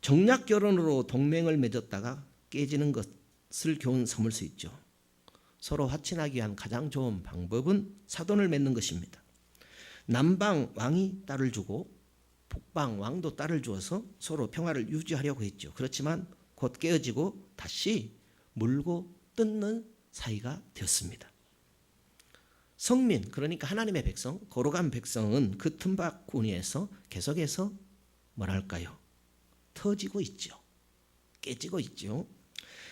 정략 결혼으로 동맹을 맺었다가 깨지는 것을 교훈 삼을 수 있죠. 서로 화친하기 위한 가장 좋은 방법은 사돈을 맺는 것입니다. 남방 왕이 딸을 주고 북방 왕도 딸을 주어서 서로 평화를 유지하려고 했죠. 그렇지만 곧 깨어지고 다시 물고 뜯는 사이가 되었습니다. 성민, 그러니까 하나님의 백성, 거룩한 백성은 그 틈바구니에서 계속해서 뭐랄까요? 터지고 있죠. 깨지고 있죠.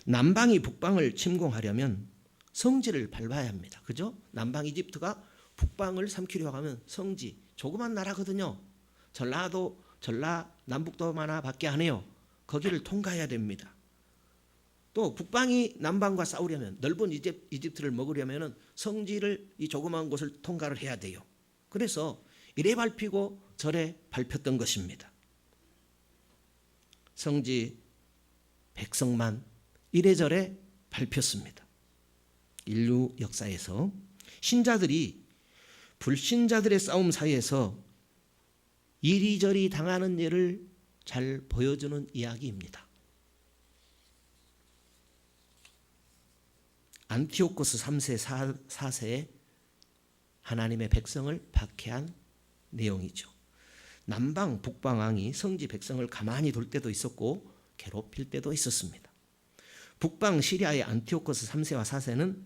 남방이 북방을 침공하려면 성지를 밟아야 합니다. 그죠? 남방 이집트가 북방을 삼키려고 하면 성지, 조그만 나라거든요. 전라 남북도만 밖에 안 해요. 거기를 통과해야 됩니다. 또 북방이 남방과 싸우려면, 넓은 이집트를 먹으려면 성지를, 이 조그마한 곳을 통과를 해야 돼요. 그래서 이래 밟히고 저래 밟혔던 것입니다. 성지 백성만 이래저래 밟혔습니다. 인류 역사에서 신자들이 불신자들의 싸움 사이에서 이리저리 당하는 예를 잘 보여주는 이야기입니다. 안티오코스 3세 4세에 하나님의 백성을 박해한 내용이죠. 남방 북방 왕이 성지 백성을 가만히 둘 때도 있었고 괴롭힐 때도 있었습니다. 북방 시리아의 안티오코스 3세와 4세는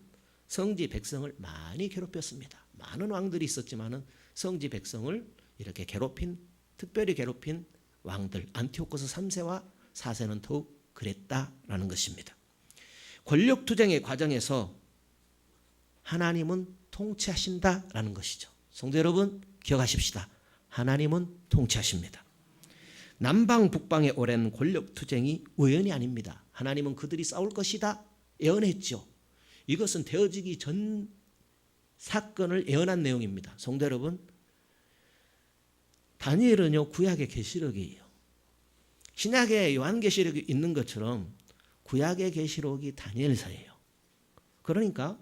성지 백성을 많이 괴롭혔습니다. 많은 왕들이 있었지만은 성지 백성을 이렇게 특별히 괴롭힌 왕들, 안티오코스 3세와 4세는 더욱 그랬다라는 것입니다. 권력 투쟁의 과정에서 하나님은 통치하신다라는 것이죠. 성도 여러분, 기억하십시다. 하나님은 통치하십니다. 남방 북방의 오랜 권력 투쟁이 우연이 아닙니다. 하나님은 그들이 싸울 것이다 예언했죠. 이것은 되어지기 전 사건을 예언한 내용입니다. 성도 여러분, 다니엘은요 구약의 계시록이에요. 신약의 요한계시록이 있는 것처럼 구약의 계시록이 다니엘서예요. 그러니까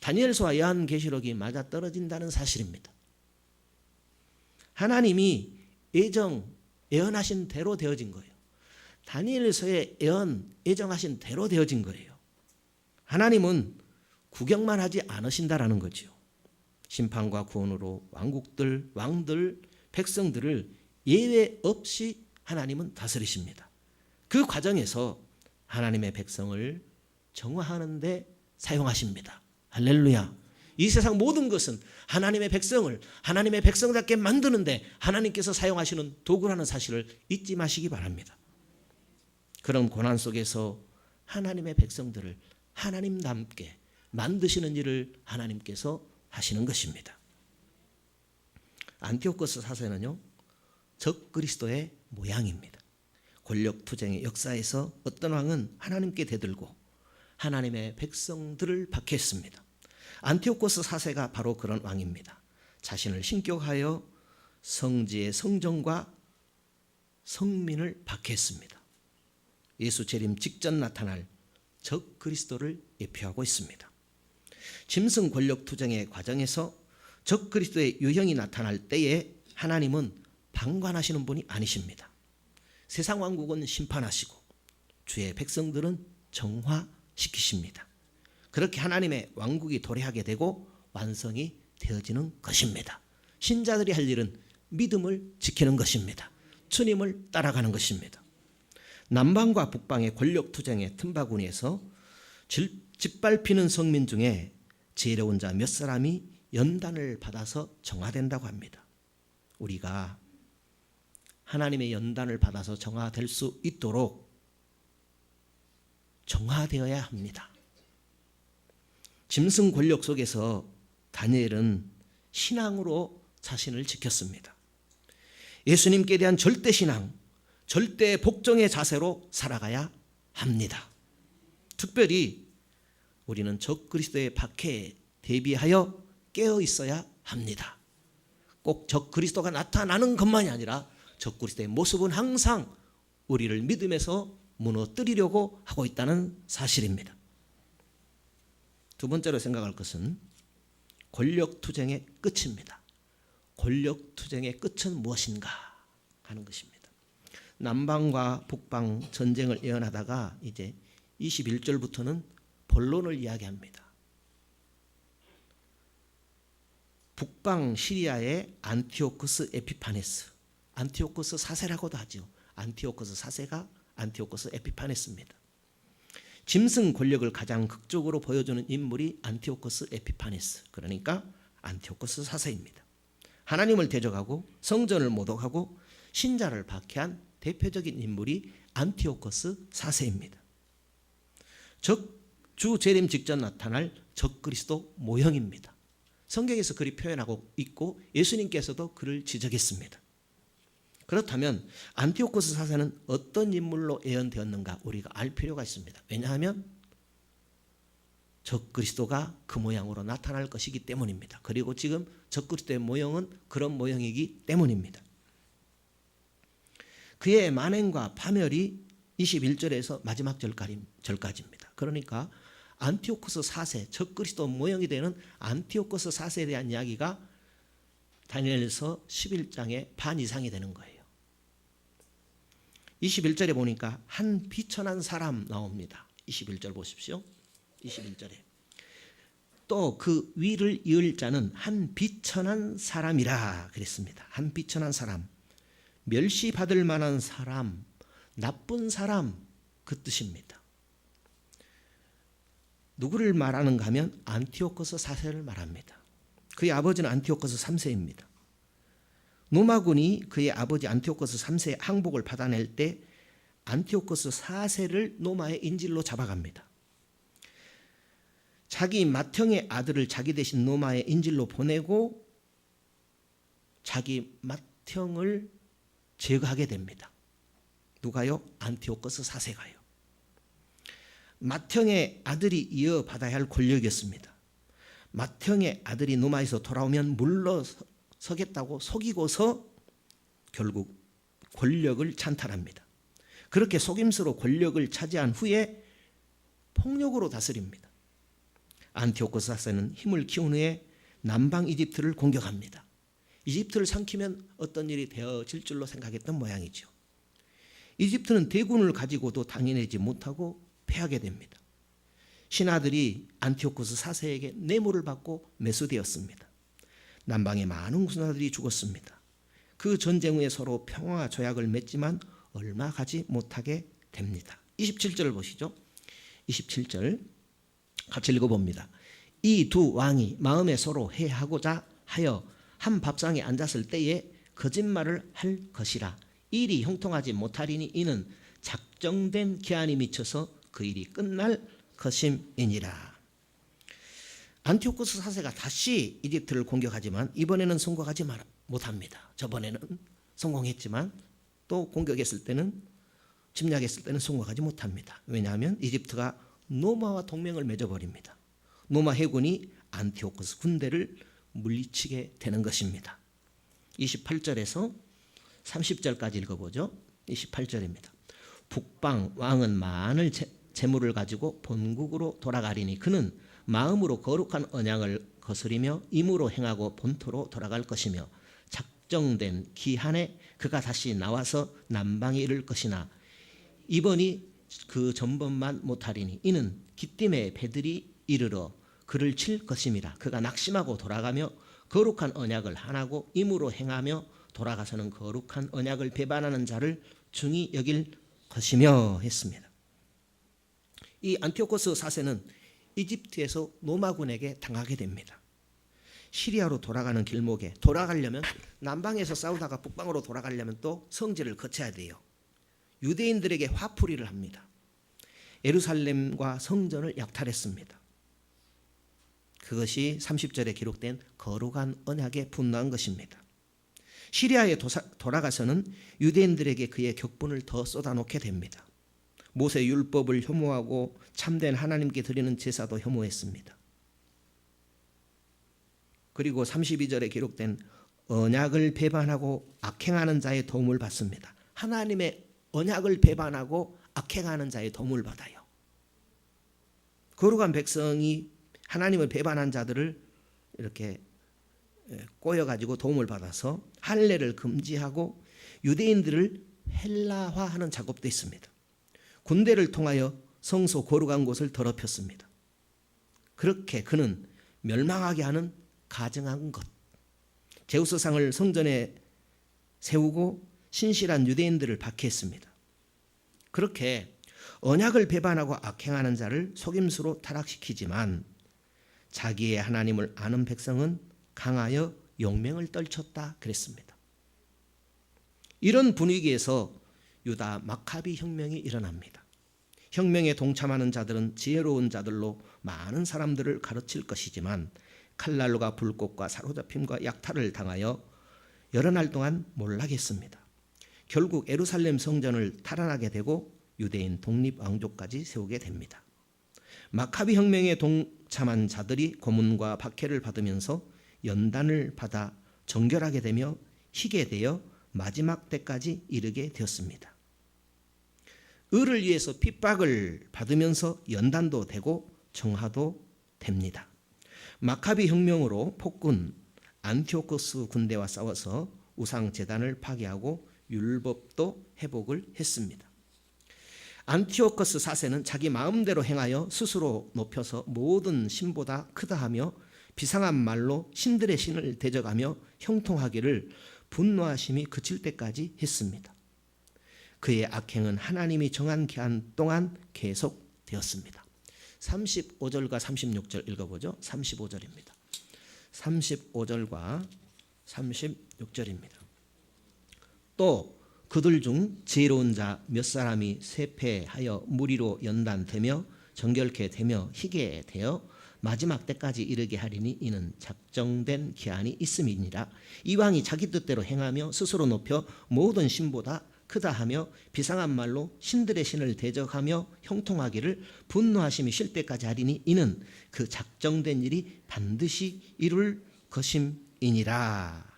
다니엘서와 요한계시록이 맞아떨어진다는 사실입니다. 하나님이 예언하신 대로 되어진 거예요. 다니엘서의 예정하신 대로 되어진 거예요. 하나님은 구경만 하지 않으신다라는 거죠. 심판과 구원으로 왕들, 백성들을 예외 없이 하나님은 다스리십니다. 그 과정에서 하나님의 백성을 정화하는 데 사용하십니다. 할렐루야. 이 세상 모든 것은 하나님의 백성을 하나님의 백성답게 만드는데 하나님께서 사용하시는 도구라는 사실을 잊지 마시기 바랍니다. 그런 고난 속에서 하나님의 백성들을 하나님답게 만드시는 일을 하나님께서 하시는 것입니다. 안티오코스 4세는요 적 그리스도의 모양입니다. 권력 투쟁의 역사에서 어떤 왕은 하나님께 대들고 하나님의 백성들을 박해했습니다. 안티오코스 4세가 바로 그런 왕입니다. 자신을 신격하여 성지의 성전과 성민을 박해했습니다. 예수 재림 직전 나타날 적 그리스도를 예표하고 있습니다. 짐승 권력 투쟁의 과정에서 적 그리스도의 유형이 나타날 때에 하나님은 방관하시는 분이 아니십니다. 세상 왕국은 심판하시고 주의 백성들은 정화시키십니다. 그렇게 하나님의 왕국이 도래하게 되고 완성이 되어지는 것입니다. 신자들이 할 일은 믿음을 지키는 것입니다. 주님을 따라가는 것입니다. 남방과 북방의 권력 투쟁의 틈바구니에서 짓밟히는 성민 중에 지혜로운 자 몇 사람이 연단을 받아서 정화된다고 합니다. 우리가 하나님의 연단을 받아서 정화될 수 있도록 정화되어야 합니다. 짐승 권력 속에서 다니엘은 신앙으로 자신을 지켰습니다. 예수님께 대한 절대 신앙, 절대 복종의 자세로 살아가야 합니다. 특별히 우리는 적그리스도의 박해에 대비하여 깨어 있어야 합니다. 꼭 적그리스도가 나타나는 것만이 아니라 적그리스도의 모습은 항상 우리를 믿음에서 무너뜨리려고 하고 있다는 사실입니다. 두 번째로 생각할 것은 권력투쟁의 끝입니다. 권력투쟁의 끝은 무엇인가 하는 것입니다. 남방과 북방 전쟁을 예언하다가 이제 21절부터는 본론을 이야기합니다. 북방 시리아의 안티오코스 에피파네스, 안티오코스 4세라고도 하죠. 안티오코스 4세가 안티오코스 에피파네스입니다. 짐승 권력을 가장 극적으로 보여주는 인물이 안티오코스 에피파네스, 그러니까 안티오코스 4세입니다. 하나님을 대적하고 성전을 모독하고 신자를 박해한 대표적인 인물이 안티오코스 4세입니다. 주 재림 직전 나타날 적그리스도 모형입니다. 성경에서 그리 표현하고 있고 예수님께서도 그를 지적했습니다. 그렇다면 안티오코스 4세는 어떤 인물로 예언되었는가 우리가 알 필요가 있습니다. 왜냐하면 적그리스도가 그 모양으로 나타날 것이기 때문입니다. 그리고 지금 적그리스도의 모형은 그런 모형이기 때문입니다. 그의 만행과 파멸이 21절에서 마지막 절까지입니다. 그러니까 안티오코스 4세, 적그리스도 모형이 되는 안티오코스 4세에 대한 이야기가 다니엘서 11장의 반 이상이 되는 거예요. 21절에 보니까 한 비천한 사람 나옵니다. 21절 보십시오. 21절에 또 그 위를 이을 자는 한 비천한 사람이라 그랬습니다. 한 비천한 사람, 멸시받을 만한 사람, 나쁜 사람, 그 뜻입니다. 누구를 말하는가 하면 안티오코스 4세를 말합니다. 그의 아버지는 안티오코스 3세입니다. 노마군이 그의 아버지 안티오코스 3세의 항복을 받아낼 때 안티오코스 4세를 노마의 인질로 잡아갑니다. 자기 맏형의 아들을 자기 대신 노마의 인질로 보내고 자기 맏형을 제거하게 됩니다. 누가요? 안티오코스 4세가요. 맏형의 아들이 이어받아야 할 권력이었습니다. 맏형의 아들이 노마에서 돌아오면 물러서겠다고 속이고서 결국 권력을 찬탈합니다. 그렇게 속임수로 권력을 차지한 후에 폭력으로 다스립니다. 안티오코스 4세는 힘을 키운 후에 남방 이집트를 공격합니다. 이집트를 삼키면 어떤 일이 되어질 줄로 생각했던 모양이죠. 이집트는 대군을 가지고도 당해내지 못하고 패하게 됩니다. 신하들이 안티오코스 4세에게 뇌물을 받고 매수되었습니다. 남방의 많은 군사들이 죽었습니다. 그 전쟁 후에 서로 평화 조약을 맺지만 얼마 가지 못하게 됩니다. 27절을 보시죠. 27절 같이 읽어봅니다. 이 두 왕이 마음에 서로 해하고자 하여 한 밥상에 앉았을 때에 거짓말을 할 것이라. 일이 형통하지 못하리니 이는 작정된 기한이 미쳐서 그 일이 끝날 것임이니라. 안티오코스 4세가 다시 이집트를 공격하지만 이번에는 성공하지 못합니다. 저번에는 성공했지만 또 공격했을 때는 침략했을 때는 성공하지 못합니다. 왜냐하면 이집트가 노마와 동맹을 맺어버립니다. 노마 해군이 안티오코스 군대를 물리치게 되는 것입니다. 28절에서 30절까지 읽어보죠. 28절입니다. 북방 왕은 많은 재물을 가지고 본국으로 돌아가리니 그는 마음으로 거룩한 언약을 거스리며 임으로 행하고 본토로 돌아갈 것이며 작정된 기한에 그가 다시 나와서 남방에 이를 것이나 이번이 그 전번만 못하리니 이는 기띔의 배들이 이르러 그를 칠 것임이라. 그가 낙심하고 돌아가며 거룩한 언약을 안하고 임으로 행하며 돌아가서는 거룩한 언약을 배반하는 자를 중히 여길 것이며 했습니다. 이 안티오코스 4세는 이집트에서 노마군에게 당하게 됩니다. 시리아로 돌아가는 길목에 돌아가려면 남방에서 싸우다가 북방으로 돌아가려면 또 성지를 거쳐야 돼요. 유대인들에게 화풀이를 합니다. 예루살렘과 성전을 약탈했습니다. 그것이 30절에 기록된 거룩한 언약에 분노한 것입니다. 시리아에 돌아가서는 유대인들에게 그의 격분을 더 쏟아놓게 됩니다. 모세 율법을 혐오하고 참된 하나님께 드리는 제사도 혐오했습니다. 그리고 32절에 기록된 언약을 배반하고 악행하는 자의 도움을 받습니다. 하나님의 언약을 배반하고 악행하는 자의 도움을 받아요. 거룩한 백성이 하나님을 배반한 자들을 이렇게 꼬여가지고 도움을 받아서 할례를 금지하고 유대인들을 헬라화하는 작업도 있습니다. 군대를 통하여 성소 거룩한 곳을 더럽혔습니다. 그렇게 그는 멸망하게 하는 가증한 것, 제우스상을 성전에 세우고 신실한 유대인들을 박해했습니다. 그렇게 언약을 배반하고 악행하는 자를 속임수로 타락시키지만 자기의 하나님을 아는 백성은 강하여 용맹을 떨쳤다 그랬습니다. 이런 분위기에서 유다 마카비 혁명이 일어납니다. 혁명에 동참하는 자들은 지혜로운 자들로 많은 사람들을 가르칠 것이지만 칼날과 불꽃과 사로잡힘과 약탈을 당하여 여러 날 동안 몰락했습니다. 결국 예루살렘 성전을 탈환하게 되고 유대인 독립왕조까지 세우게 됩니다. 마카비 혁명에 동참한 자들이 고문과 박해를 받으면서 연단을 받아 정결하게 되며 희게 되어 마지막 때까지 이르게 되었습니다. 의를 위해서 핍박을 받으면서 연단도 되고 정화도 됩니다. 마카비 혁명으로 폭군 안티오코스 군대와 싸워서 우상 제단을 파괴하고 율법도 회복을 했습니다. 안티오코스 4세는 자기 마음대로 행하여 스스로 높여서 모든 신보다 크다 하며 비상한 말로 신들의 신을 대적하며 형통하기를 분노하심이 그칠 때까지 했습니다. 그의 악행은 하나님이 정한 기한 동안 계속되었습니다. 35절과 36절 읽어보죠. 35절입니다. 35절과 36절입니다. 또 그들 중 지혜로운 자 몇 사람이 쇠폐하여 무리로 연단되며 정결케 되며 희게 되어 마지막 때까지 이르게 하리니 이는 작정된 기한이 있음이니라. 이왕이 자기 뜻대로 행하며 스스로 높여 모든 신보다 크다 하며 비상한 말로 신들의 신을 대적하며 형통하기를 분노하심이 쉴 때까지 하리니 이는 그 작정된 일이 반드시 이룰 것임이니라.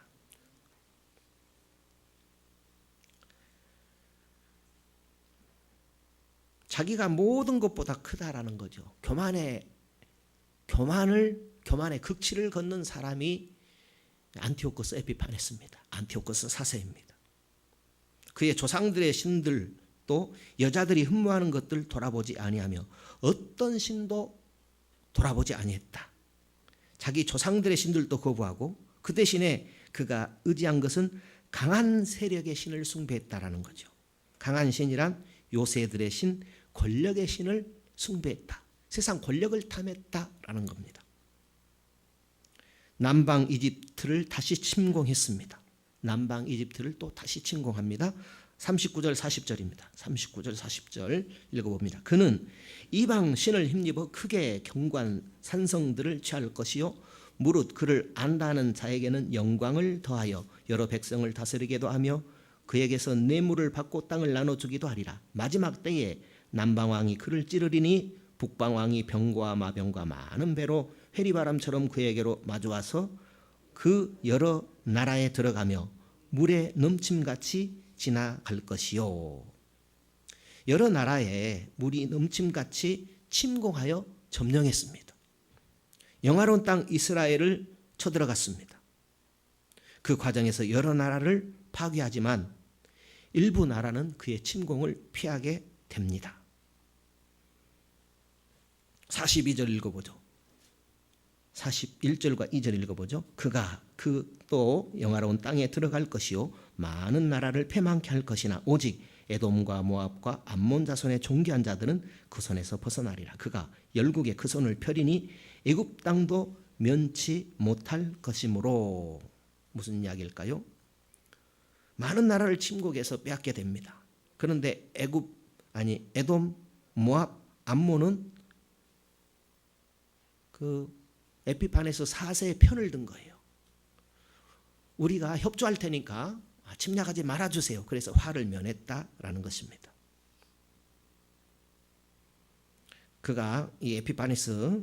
자기가 모든 것보다 크다라는 거죠. 교만의 극치를 걷는 사람이 안티오코스 에피파네스입니다. 안티오코스 4세입니다. 그의 조상들의 신들 또 여자들이 흠모하는 것들 돌아보지 아니하며 어떤 신도 돌아보지 아니했다. 자기 조상들의 신들도 거부하고 그 대신에 그가 의지한 것은 강한 세력의 신을 숭배했다라는 거죠. 강한 신이란 요새들의 신, 권력의 신을 숭배했다. 세상 권력을 탐했다라는 겁니다. 남방 이집트를 다시 침공했습니다. 남방 이집트를 또 다시 침공합니다. 39절 40절입니다. 39절 40절 읽어봅니다. 그는 이방 신을 힘입어 크게 견고한 산성들을 취할 것이요 무릇 그를 안다는 자에게는 영광을 더하여 여러 백성을 다스리게도 하며 그에게서 뇌물을 받고 땅을 나눠주기도 하리라. 마지막 때에 남방왕이 그를 찌르리니 북방왕이 병과 마병과 많은 배로 회리바람처럼 그에게로 마주와서 그 여러 나라에 들어가며 물에 넘침같이 지나갈 것이요. 여러 나라에 물이 넘침같이 침공하여 점령했습니다. 영화로운 땅 이스라엘을 쳐들어갔습니다. 그 과정에서 여러 나라를 파괴하지만 일부 나라는 그의 침공을 피하게 됩니다. 42절 읽어보죠. 41절과 2절 읽어보죠. 그가 그 또 영화로운 땅에 들어갈 것이요 많은 나라를 패망케 할 것이나 오직 에돔과 모압과 암몬 자손의 존귀한 자들은 그 손에서 벗어나리라. 그가 열국에 그 손을 펴리니 애굽 땅도 면치 못할 것이므로. 무슨 이야기일까요? 많은 나라를 침공해서 빼앗게 됩니다. 그런데 에돔, 모압, 암몬은 그 에피파네스 4세의 편을 든 거예요. 우리가 협조할 테니까 침략하지 말아주세요. 그래서 화를 면했다라는 것입니다. 그가 이 에피파네스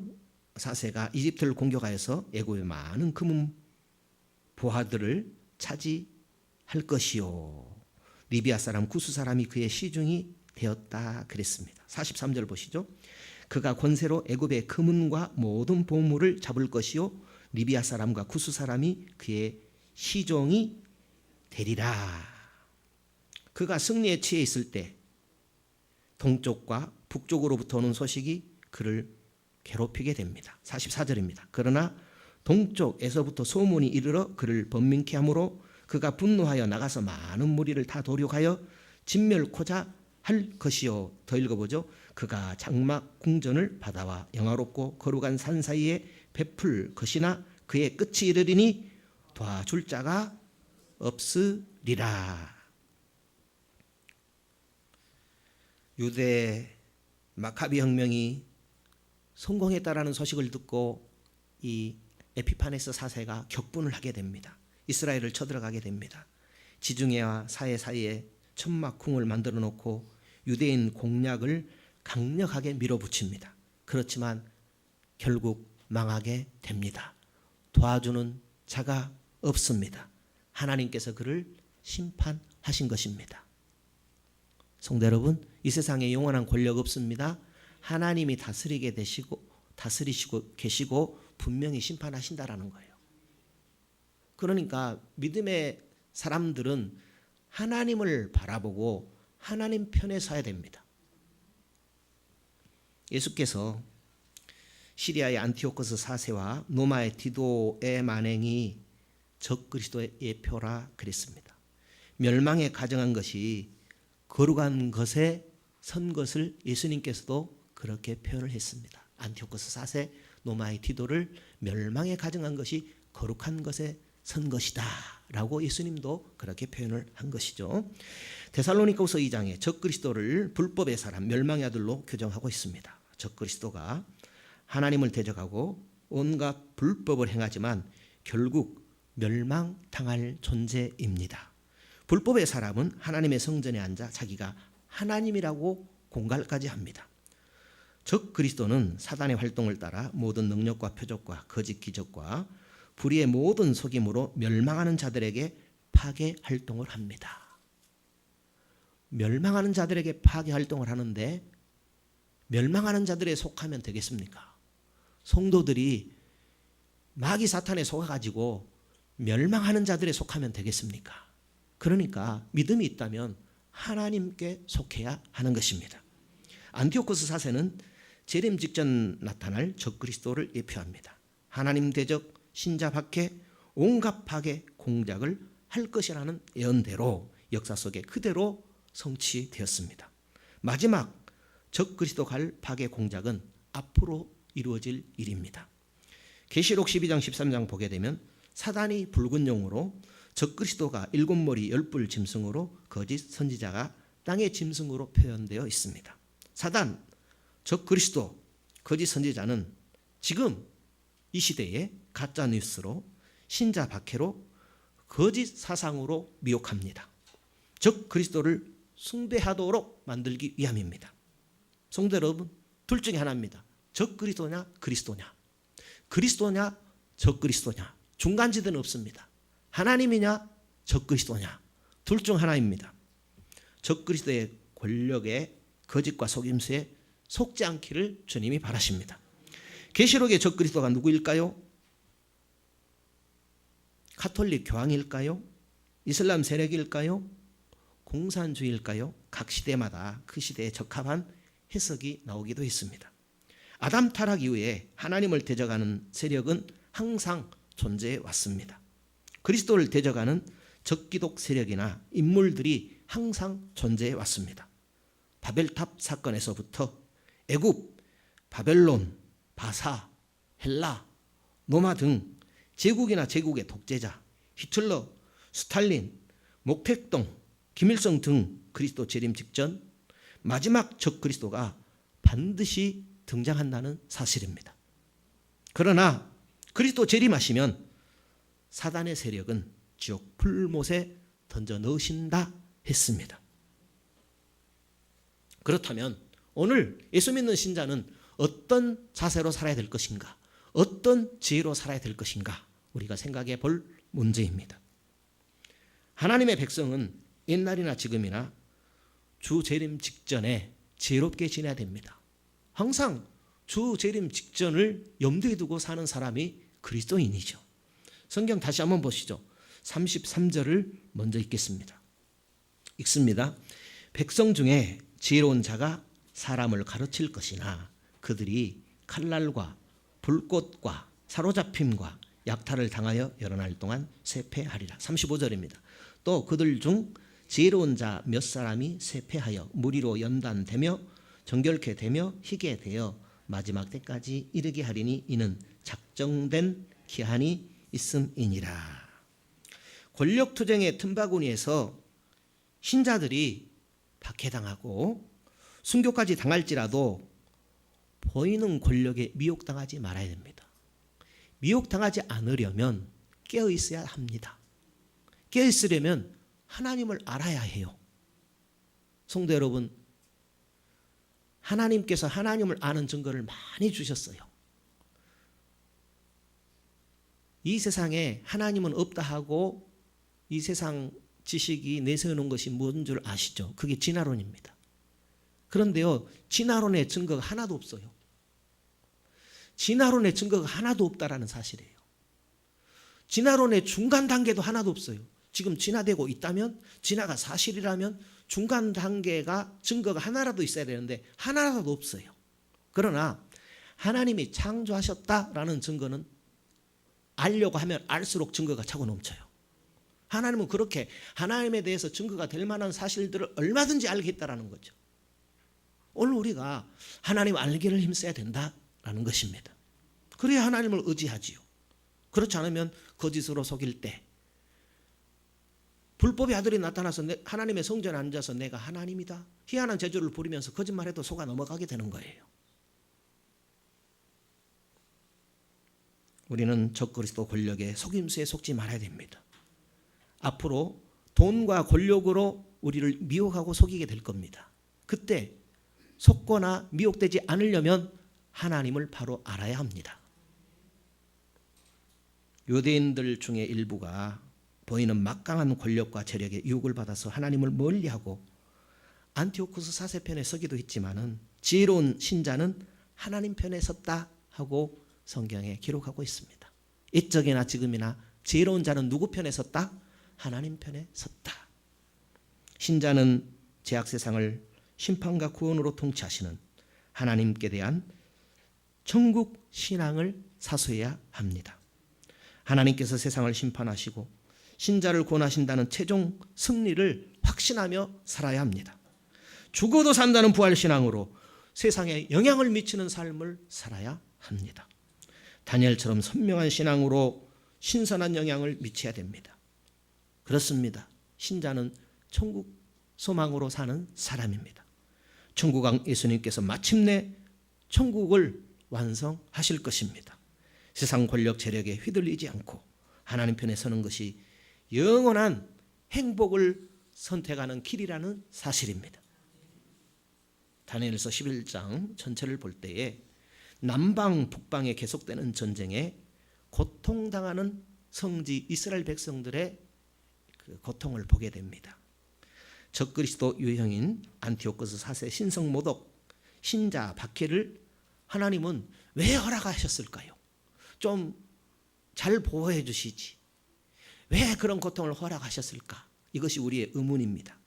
4세가 이집트를 공격하여서 애굽의 많은 금은 보화들을 차지할 것이요. 리비아 사람 구스 사람이 그의 시중이 되었다 그랬습니다. 43절 보시죠. 그가 권세로 애굽의 금은과 모든 보물을 잡을 것이요 리비아 사람과 구스 사람이 그의 시종이 되리라. 그가 승리에 취해 있을 때 동쪽과 북쪽으로부터 오는 소식이 그를 괴롭히게 됩니다. 44절입니다. 그러나 동쪽에서부터 소문이 이르러 그를 번민케 하므로 그가 분노하여 나가서 많은 무리를 다 도륙하여 진멸코자 할 것이요. 더 읽어보죠. 그가 장막 궁전을 바다와 영화롭고 거룩한 산 사이에 베풀 것이나 그의 끝이 이르리니 도와줄 자가 없으리라. 유대 마카비 혁명이 성공했다라는 소식을 듣고 이 에피파네스 4세가 격분을 하게 됩니다. 이스라엘을 쳐들어가게 됩니다. 지중해와 사해 사이에 천막궁을 만들어 놓고 유대인 공략을 강력하게 밀어붙입니다. 그렇지만 결국 망하게 됩니다. 도와주는 자가 없습니다. 하나님께서 그를 심판하신 것입니다. 성도 여러분, 이 세상에 영원한 권력 없습니다. 하나님이 다스리시고 계시고 분명히 심판하신다라는 거예요. 그러니까 믿음의 사람들은 하나님을 바라보고 하나님 편에 서야 됩니다. 예수께서 시리아의 안티오코스 4세와 노마의 디도의 만행이 적그리스도의 예표라 그랬습니다. 멸망에 가정한 것이 거룩한 것에 선 것을 예수님께서도 그렇게 표현을 했습니다. 안티오코스 4세 노마의 디도를 멸망에 가정한 것이 거룩한 것에 선 것이다 라고 예수님도 그렇게 표현을 한 것이죠. 데살로니가후서 2장에 적그리스도를 불법의 사람, 멸망의 아들로 규정하고 있습니다. 적그리스도가 하나님을 대적하고 온갖 불법을 행하지만 결국 멸망당할 존재입니다. 불법의 사람은 하나님의 성전에 앉아 자기가 하나님이라고 공갈까지 합니다. 적그리스도는 사단의 활동을 따라 모든 능력과 표적과 거짓 기적과 불의의 모든 속임으로 멸망하는 자들에게 파괴 활동을 합니다. 멸망하는 자들에게 파괴 활동을 하는데 멸망하는 자들에 속하면 되겠습니까? 성도들이 마귀 사탄에 속아가지고 멸망하는 자들에 속하면 되겠습니까? 그러니까 믿음이 있다면 하나님께 속해야 하는 것입니다. 안티오코스 4세는 재림 직전 나타날 적그리스도를 예표합니다. 하나님 대적 신자 박해 온갖 파괴 공작을 할 것이라는 예언대로 역사 속에 그대로 성취되었습니다. 마지막 적그리스도 갈 파괴 공작은 앞으로 이루어질 일입니다. 계시록 12장 13장 보게 되면 사단이 붉은 용으로 적그리스도가 7머리 10뿔 짐승으로 거짓 선지자가 땅의 짐승으로 표현되어 있습니다. 사단, 적그리스도, 거짓 선지자는 지금 이 시대에 가짜 뉴스로 신자 박해로 거짓 사상으로 미혹합니다. 적그리스도를 숭배하도록 만들기 위함입니다. 성도 여러분, 둘 중에 하나입니다. 적그리스도냐 그리스도냐, 그리스도냐 적그리스도냐, 중간지대는 없습니다. 하나님이냐 적그리스도냐, 둘 중 하나입니다. 적그리스도의 권력에 거짓과 속임수에 속지 않기를 주님이 바라십니다. 계시록의 적그리스도가 누구일까요? 가톨릭 교황일까요? 이슬람 세력일까요? 공산주의일까요? 각 시대마다 그 시대에 적합한 해석이 나오기도 했습니다. 아담 타락 이후에 하나님을 대적하는 세력은 항상 존재해 왔습니다. 그리스도를 대적하는 적기독 세력이나 인물들이 항상 존재해 왔습니다. 바벨탑 사건에서부터 애굽, 바벨론, 바사, 헬라, 노마 등 제국이나 제국의 독재자, 히틀러, 스탈린, 목택동, 김일성 등 그리스도 재림 직전 마지막 적 그리스도가 반드시 등장한다는 사실입니다. 그러나 그리스도 재림하시면 사단의 세력은 지옥 풀못에 던져 넣으신다 했습니다. 그렇다면 오늘 예수 믿는 신자는 어떤 자세로 살아야 될 것인가? 어떤 지혜로 살아야 될 것인가? 우리가 생각해 볼 문제입니다. 하나님의 백성은 옛날이나 지금이나 주 재림 직전에 지혜롭게 지내야 됩니다. 항상 주 재림 직전을 염두에 두고 사는 사람이 그리스도인이죠. 성경 다시 한번 보시죠. 33절을 먼저 읽겠습니다. 읽습니다. 백성 중에 지혜로운 자가 사람을 가르칠 것이나 그들이 칼날과 불꽃과 사로잡힘과 약탈을 당하여 여러 날 동안 쇠폐하리라. 35절입니다. 또 그들 중 지혜로운 자 몇 사람이 쇠폐하여 무리로 연단되며 정결케 되며 희게 되어 마지막 때까지 이르게 하리니 이는 작정된 기한이 있음이니라. 권력투쟁의 틈바구니에서 신자들이 박해당하고 순교까지 당할지라도 보이는 권력에 미혹당하지 말아야 됩니다. 미혹당하지 않으려면 깨어있어야 합니다. 깨어있으려면 하나님을 알아야 해요. 성도 여러분, 하나님께서 하나님을 아는 증거를 많이 주셨어요. 이 세상에 하나님은 없다 하고 이 세상 지식이 내세우는 것이 뭔 줄 아시죠? 그게 진화론입니다. 그런데요, 진화론의 증거가 하나도 없어요. 진화론의 증거가 하나도 없다라는 사실이에요. 진화론의 중간 단계도 하나도 없어요. 지금 진화되고 있다면, 진화가 사실이라면 중간 단계가 증거가 하나라도 있어야 되는데 하나라도 없어요. 그러나 하나님이 창조하셨다라는 증거는 알려고 하면 알수록 증거가 차고 넘쳐요. 하나님은 그렇게 하나님에 대해서 증거가 될 만한 사실들을 얼마든지 알겠다라는 거죠. 오늘 우리가 하나님 알기를 힘써야 된다라는 것입니다. 그래야 하나님을 의지하지요. 그렇지 않으면 거짓으로 속일 때 불법의 아들이 나타나서 하나님의 성전에 앉아서 내가 하나님이다 희한한 재주를 부리면서 거짓말해도 속아 넘어가게 되는 거예요. 우리는 적그리스도 권력의 속임수에 속지 말아야 됩니다. 앞으로 돈과 권력으로 우리를 미혹하고 속이게 될 겁니다. 그때 속거나 미혹되지 않으려면 하나님을 바로 알아야 합니다. 유대인들 중에 일부가 보이는 막강한 권력과 재력에 유혹을 받아서 하나님을 멀리하고 안티오쿠스 사세편에 서기도 했지만은 지혜로운 신자는 하나님 편에 섰다 하고 성경에 기록하고 있습니다. 이적이나 지금이나 지혜로운 자는 누구 편에 섰다? 하나님 편에 섰다. 신자는 죄악 세상을 심판과 구원으로 통치하시는 하나님께 대한 천국 신앙을 사수해야 합니다. 하나님께서 세상을 심판하시고 신자를 구원하신다는 최종 승리를 확신하며 살아야 합니다. 죽어도 산다는 부활신앙으로 세상에 영향을 미치는 삶을 살아야 합니다. 다니엘처럼 선명한 신앙으로 신선한 영향을 미쳐야 됩니다. 그렇습니다. 신자는 천국 소망으로 사는 사람입니다. 천국왕 예수님께서 마침내 천국을 완성하실 것입니다. 세상 권력 재력에 휘둘리지 않고 하나님 편에 서는 것이 영원한 행복을 선택하는 길이라는 사실입니다. 다니엘서 11장 전체를 볼 때에 남방 북방에 계속되는 전쟁에 고통당하는 성지 이스라엘 백성들의 그 고통을 보게 됩니다. 적그리스도 유형인 안티오코스 4세 신성 모독 신자 박해를 하나님은 왜 허락하셨을까요? 좀 잘 보호해 주시지. 왜 그런 고통을 허락하셨을까? 이것이 우리의 의문입니다.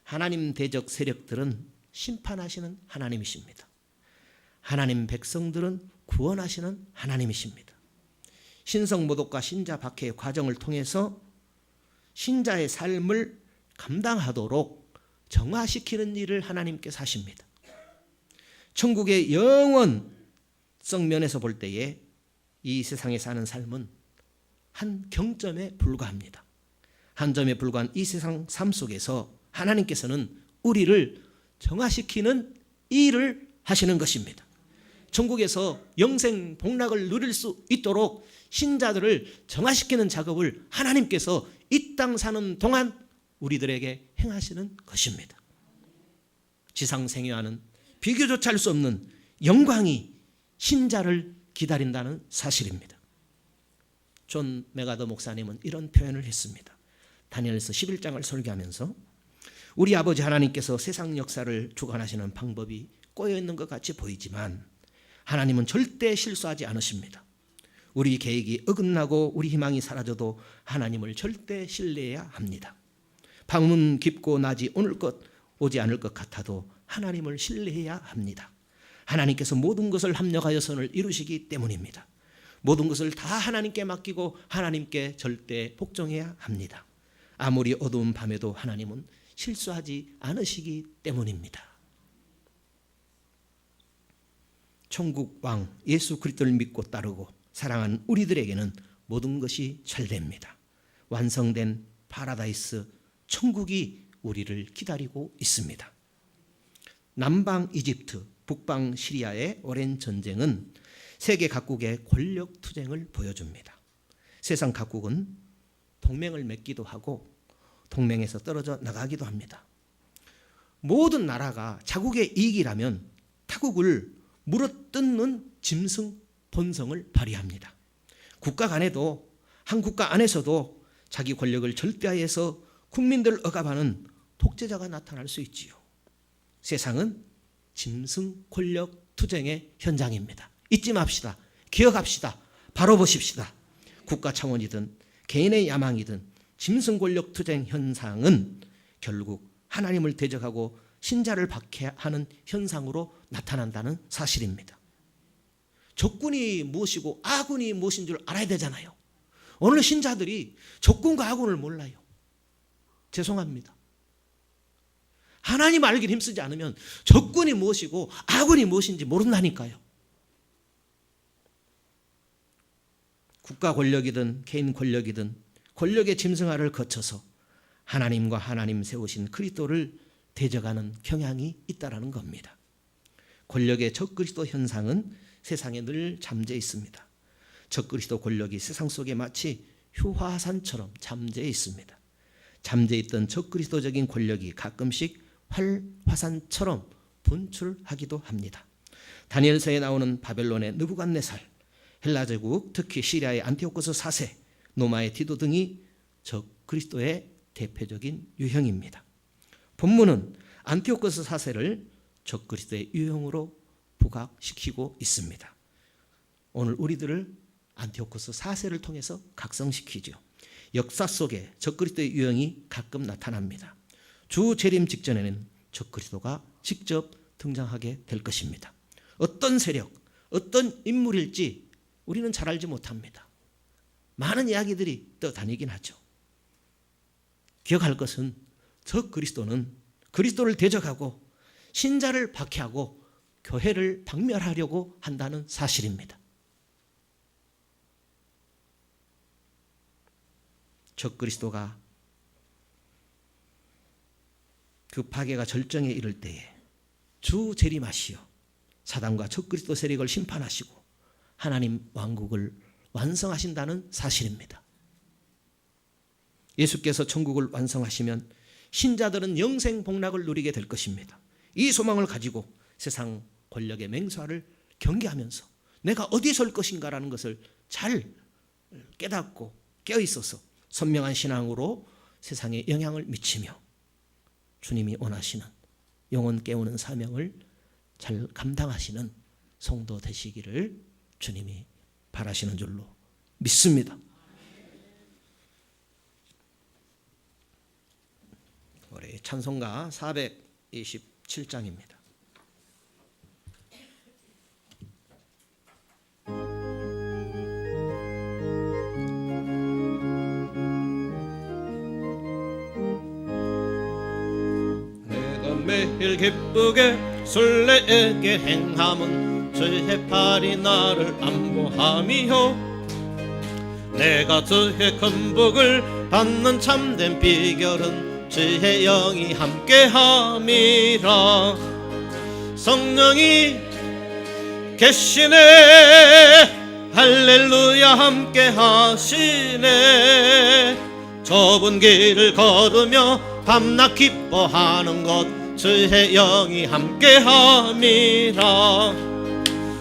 하나님 대적 세력들은 심판하시는 하나님이십니다. 하나님 백성들은 구원하시는 하나님이십니다. 신성 모독과 신자 박해의 과정을 통해서 신자의 삶을 감당하도록 정화시키는 일을 하나님께서 하십니다. 천국의 영원성 면에서 볼 때에 이 세상에 사는 삶은 한 경점에 불과합니다. 한 점에 불과한 이 세상 삶 속에서 하나님께서는 우리를 정화시키는 일을 하시는 것입니다. 천국에서 영생 복락을 누릴 수 있도록 신자들을 정화시키는 작업을 하나님께서 이 땅 사는 동안 우리들에게 행하시는 것입니다. 지상 생애와는 비교조차 할 수 없는 영광이 신자를 기다린다는 사실입니다. 존 메가더 목사님은 이런 표현을 했습니다. 다니엘서 11장을 설교하면서 우리 아버지 하나님께서 세상 역사를 주관하시는 방법이 꼬여있는 것 같이 보이지만 하나님은 절대 실수하지 않으십니다. 우리 계획이 어긋나고 우리 희망이 사라져도 하나님을 절대 신뢰해야 합니다. 방문 깊고 낮이 오지 않을 것 같아도 하나님을 신뢰해야 합니다. 하나님께서 모든 것을 합력하여 선을 이루시기 때문입니다. 모든 것을 다 하나님께 맡기고 하나님께 절대 복종해야 합니다. 아무리 어두운 밤에도 하나님은 실수하지 않으시기 때문입니다. 천국 왕 예수 그리스도를 믿고 따르고 사랑하는 우리들에게는 모든 것이 잘 됩니다. 완성된 파라다이스 천국이 우리를 기다리고 있습니다. 남방 이집트, 북방 시리아의 오랜 전쟁은 세계 각국의 권력 투쟁을 보여줍니다. 세상 각국은 동맹을 맺기도 하고 동맹에서 떨어져 나가기도 합니다. 모든 나라가 자국의 이익이라면 타국을 물어뜯는 짐승 본성을 발휘합니다. 국가 간에도 한 국가 안에서도 자기 권력을 절대화해서 국민들을 억압하는 독재자가 나타날 수 있지요. 세상은 짐승 권력 투쟁의 현장입니다. 잊지 맙시다. 기억합시다. 바로 보십시다. 국가 차원이든 개인의 야망이든 짐승 권력 투쟁 현상은 결국 하나님을 대적하고 신자를 박해하는 현상으로 나타난다는 사실입니다. 적군이 무엇이고 아군이 무엇인 줄 알아야 되잖아요. 오늘 신자들이 적군과 아군을 몰라요. 죄송합니다. 하나님 알길 힘쓰지 않으면 적군이 무엇이고 아군이 무엇인지 모른다니까요. 국가 권력이든 개인 권력이든 권력의 짐승화를 거쳐서 하나님과 하나님 세우신 그리스도를 대적하는 경향이 있다라는 겁니다. 권력의 적그리스도 현상은 세상에 늘 잠재해 있습니다. 적그리스도 권력이 세상 속에 마치 휴화산처럼 잠재해 있습니다. 잠재해 있던 적그리스도적인 권력이 가끔씩 활화산처럼 분출하기도 합니다. 다니엘서에 나오는 바벨론의 느부갓네살, 헬라 제국 특히 시리아의 안티오코스 4세, 노마의 디도 등이 적그리스도의 대표적인 유형입니다. 본문은 안티오코스 4세를 적그리스도의 유형으로 부각시키고 있습니다. 오늘 우리들을 안티오코스 4세를 통해서 각성시키죠. 역사 속에 적그리스도의 유형이 가끔 나타납니다. 주 재림 직전에는 적그리스도가 직접 등장하게 될 것입니다. 어떤 세력, 어떤 인물일지 우리는 잘 알지 못합니다. 많은 이야기들이 떠다니긴 하죠. 기억할 것은 적그리스도는 그리스도를 대적하고 신자를 박해하고 교회를 박멸하려고 한다는 사실입니다. 적그리스도가 그 파괴가 절정에 이를 때에 주 재림하시어 사단과 적그리스도 세력을 심판하시고 하나님 왕국을 완성하신다는 사실입니다. 예수께서 천국을 완성하시면 신자들은 영생 복락을 누리게 될 것입니다. 이 소망을 가지고 세상 권력의 맹수화를 경계하면서 내가 어디에 설 것인가라는 것을 잘 깨닫고 깨어있어서 선명한 신앙으로 세상에 영향을 미치며 주님이 원하시는 영혼 깨우는 사명을 잘 감당하시는 성도 되시기를 주님이 바라시는 줄로 믿습니다. 우리 찬송가 427장입니다. 내가 매일 기쁘게 설레게 행함은 주의 팔이 나를 안보함이요 내가 주의 큰 복을 받는 참된 비결은 주의 영이 함께함이라. 성령이 계시네 할렐루야 함께하시네. 좁은 길을 걸으며 밤낮 기뻐하는 것 주의 영이 함께함이라.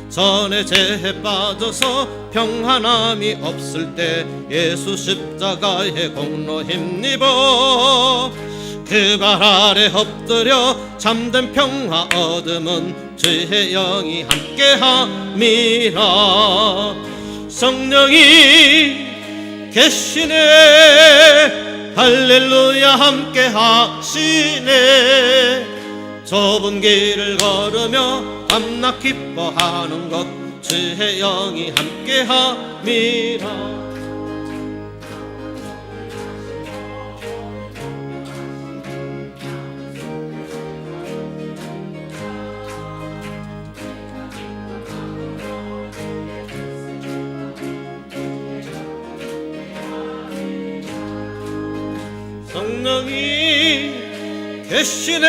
전에 죄에 빠져서 평안함이 없을 때 예수 십자가의 공로 힘입어 그 발 아래 엎드려 잠든 평화 얻음은 주의 영이 함께함이라. 성령이 계시네 할렐루야 함께하시네. 좁은 길을 걸으며 밤낮 기뻐하는 것 주의 영이 함께함이라. 성령이 계시네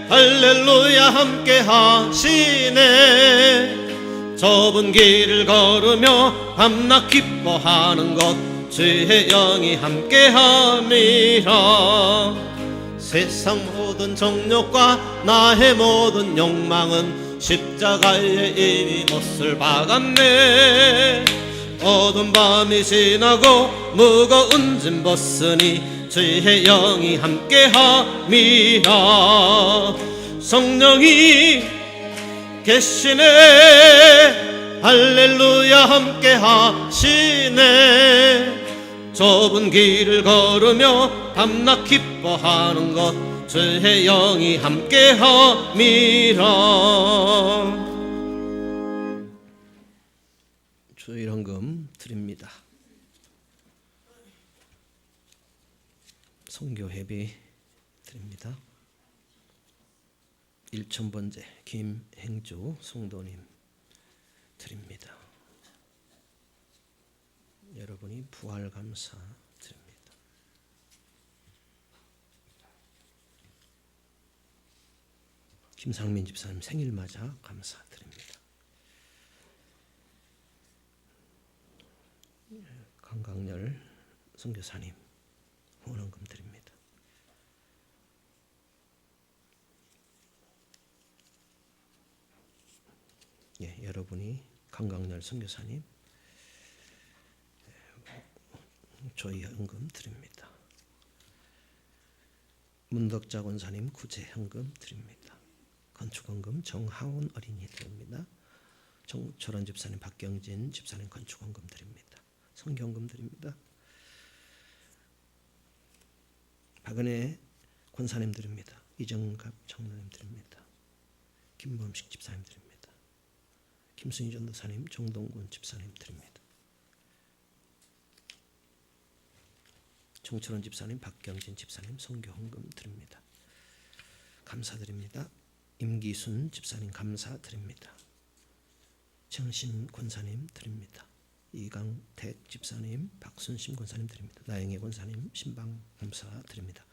할렐루야 함께하시네. 좁은 길을 걸으며 밤낮 기뻐하는 것 주의 영이 함께함이라. 세상 모든 정욕과 나의 모든 욕망은 십자가에 이미 못을 박았네. 어두운 밤이 지나고 무거운 짐 벗으니 주의 영이 함께함이라. 성령이 계시네 할렐루야 함께하시네. 좁은 길을 걸으며 밤낮 기뻐하는 것 주의 영이 함께함이라. 주일 헌금 드립니다. 선교 회비 드립니다. 1000번째 김행주 성도님 드립니다. 여러분이 부활 감사 드립니다. 김상민 집사님 생일 맞아 감사 드립니다. 강강렬 선교사님 후원금 드립니다. 예, 여러분이 강강렬 선교사님 저희 헌금 드립니다. 문덕자 권사님 구제 헌금 드립니다. 건축헌금 정하온 어린이 드립니다. 정철원 집사님 박경진 집사님 건축헌금 드립니다. 성경금 드립니다. 박은혜 권사님 드립니다. 이정갑 장로님 드립니다. 김범식 집사님 드립니다. 김순희 전도사님 정동군 집사님 드립니다. 정철원 집사님 박경진 집사님 성교헌금 드립니다. 감사드립니다. 임기순 집사님 감사드립니다. 정신 권사님 드립니다. 이강택 집사님 박순심 권사님 드립니다. 나영애 권사님 신방 감사드립니다.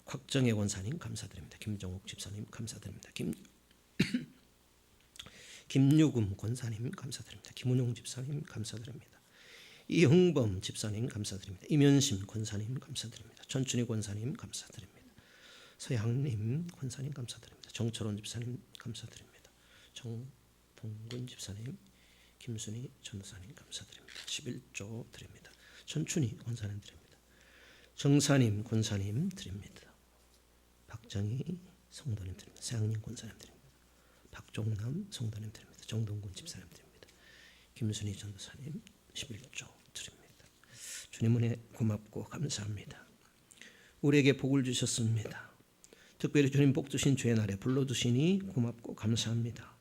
곽정혜 권사님 감사드립니다. 김정욱 집사님 감사드립니다. 김유금 권사님 감사드립니다. 김은용 집사님 감사드립니다. 이흥범 집사님 감사드립니다. 이면심 권사님 감사드립니다. 전춘희 권사님 감사드립니다. 서양님 권사님 감사드립니다. 정철원 집사님 감사드립니다. 정동근 집사님 김순희 전도사님 감사드립니다. 11조 드립니다. 전춘희 권사님 드립니다. 정사님 권사님 드립니다. 박정희 성도님 드립니다. 세양님 권사님 드립니다. 박종남 성도님 드립니다. 정동군 집사님 드립니다. 김순희 전도사님 11조 드립니다. 주님 은혜 고맙고 감사합니다. 우리에게 복을 주셨습니다. 특별히 주님 복 주신 주의 날에 불러주시니 고맙고 감사합니다.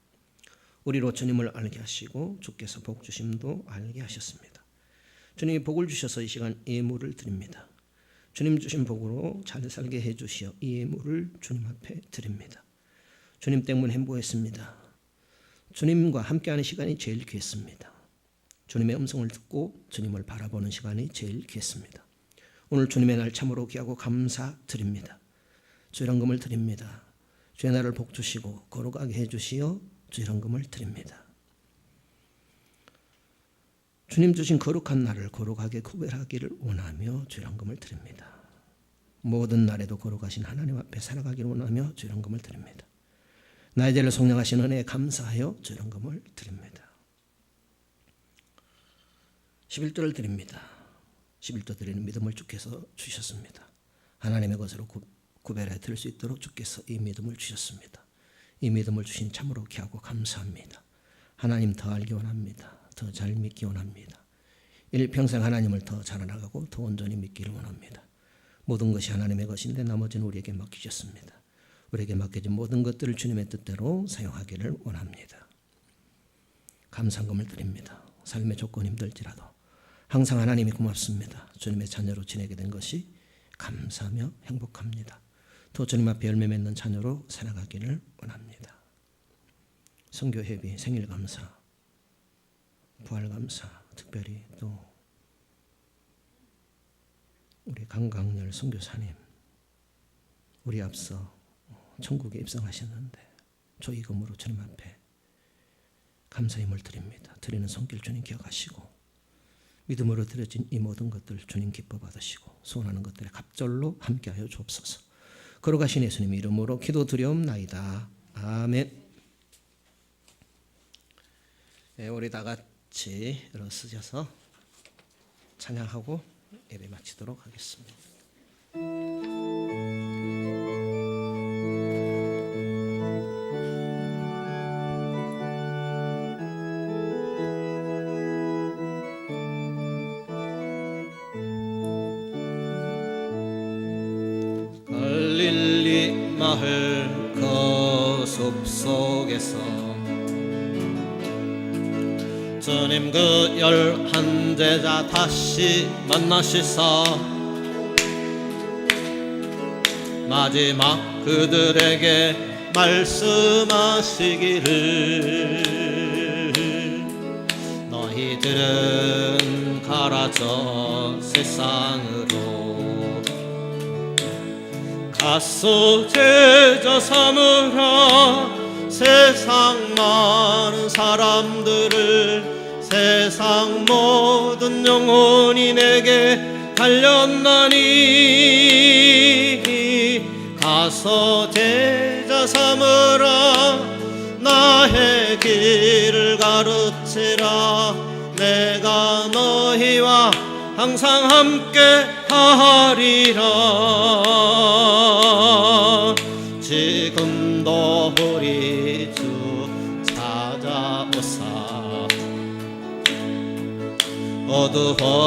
우리로 주님을 알게 하시고 주께서 복 주심도 알게 하셨습니다. 주님이 복을 주셔서 이 시간 예물을 드립니다. 주님 주신 복으로 잘 살게 해주시어 이 예물을 주님 앞에 드립니다. 주님 때문에 행복했습니다. 주님과 함께하는 시간이 제일 귀했습니다. 주님의 음성을 듣고 주님을 바라보는 시간이 제일 귀했습니다. 오늘 주님의 날 참으로 귀하고 감사드립니다. 주의 헌금을 드립니다. 주의 날을 복주시고 거룩하게 해주시어 주의 헌금을 드립니다. 주님 주신 거룩한 날을 거룩하게 구별하기를 원하며 주의 헌금을 드립니다. 모든 날에도 거룩하신 하나님 앞에 살아가기를 원하며 주의 헌금을 드립니다. 나의 죄를 속량하신 은혜에 감사하여 주의 헌금을 드립니다. 11조를 드립니다. 11조 드리는 믿음을 주께서 주셨습니다. 하나님의 것으로 구별해 드릴 수 있도록 주께서 이 믿음을 주셨습니다. 이 믿음을 주신 참으로 귀하고 감사합니다. 하나님 더 알기 원합니다. 더 잘 믿기 원합니다. 일평생 하나님을 더 잘 알아가고 더 온전히 믿기를 원합니다. 모든 것이 하나님의 것인데 나머지는 우리에게 맡기셨습니다. 우리에게 맡겨진 모든 것들을 주님의 뜻대로 사용하기를 원합니다. 감사금을 드립니다. 삶의 조건이 힘들지라도 항상 하나님이 고맙습니다. 주님의 자녀로 지내게 된 것이 감사하며 행복합니다. 또 주님 앞에 열매 맺는 자녀로 살아가기를 원합니다. 선교회비, 생일감사, 부활감사, 특별히 또 우리 강강렬 선교사님, 우리 앞서 천국에 입성하셨는데 조이금으로 주님 앞에 감사힘을 드립니다. 드리는 손길 주님 기억하시고 믿음으로 드려진 이 모든 것들 주님 기뻐 받으시고 소원하는 것들에 갑절로 함께하여 주옵소서. 거룩하신 예수님 이름으로 기도드리옵나이다. 아멘. 네, 우리 다 같이 일어서셔서 찬양하고 예배 마치도록 하겠습니다. 갈릴리 마을 그 숲속에서 주님 그 11 제자 다시 만나시사 마지막 그들에게 말씀하시기를 너희들은 가라져 세상으로 가서 제자 삼으라 세상 많은 사람들을 세상 모든 영혼이 내게 달렸나니 가서 제자 삼으라 나의 길을 가르치라 내가 너희와 항상 함께 하리라 지금도 우리 주 찾아오사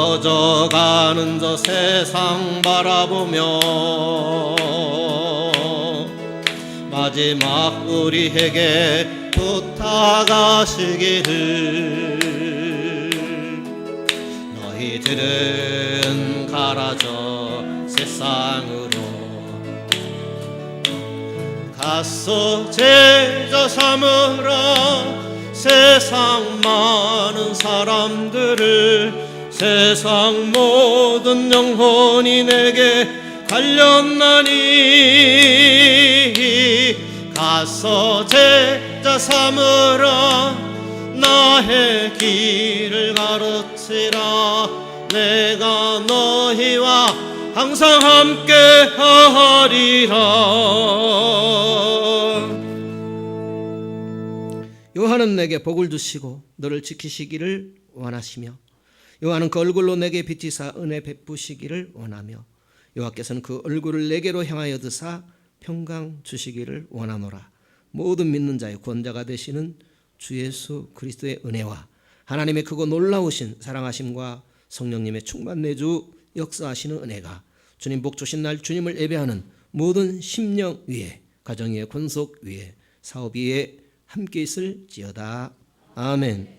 어두워져가는 저 세상 바라보며 마지막 우리에게 부탁하시기를 너희들은 가라져 세상으로 가서 제자 삼으라 세상 많은 사람들을 세상 모든 영혼이 내게 달렸나니 가서 제자 삼으라 나의 길을 가르치라 내가 너희와 항상 함께 하리라. 요한은 내게 복을 주시고 너를 지키시기를 원하시며 요한은 그 얼굴로 내게 비치사 은혜 베푸시기를 원하며 여호와께서는 그 얼굴을 내게로 향하여 드사 평강 주시기를 원하노라. 모든 믿는 자의 구원자가 되시는 주 예수 그리스도의 은혜와 하나님의 크고 놀라우신 사랑하심과 성령님의 충만 내주 역사하시는 은혜가 주님 복 주신 날 주님을 예배하는 모든 심령 위에 가정 위에 권속 위에 사업 위에 함께 있을지어다. 아멘.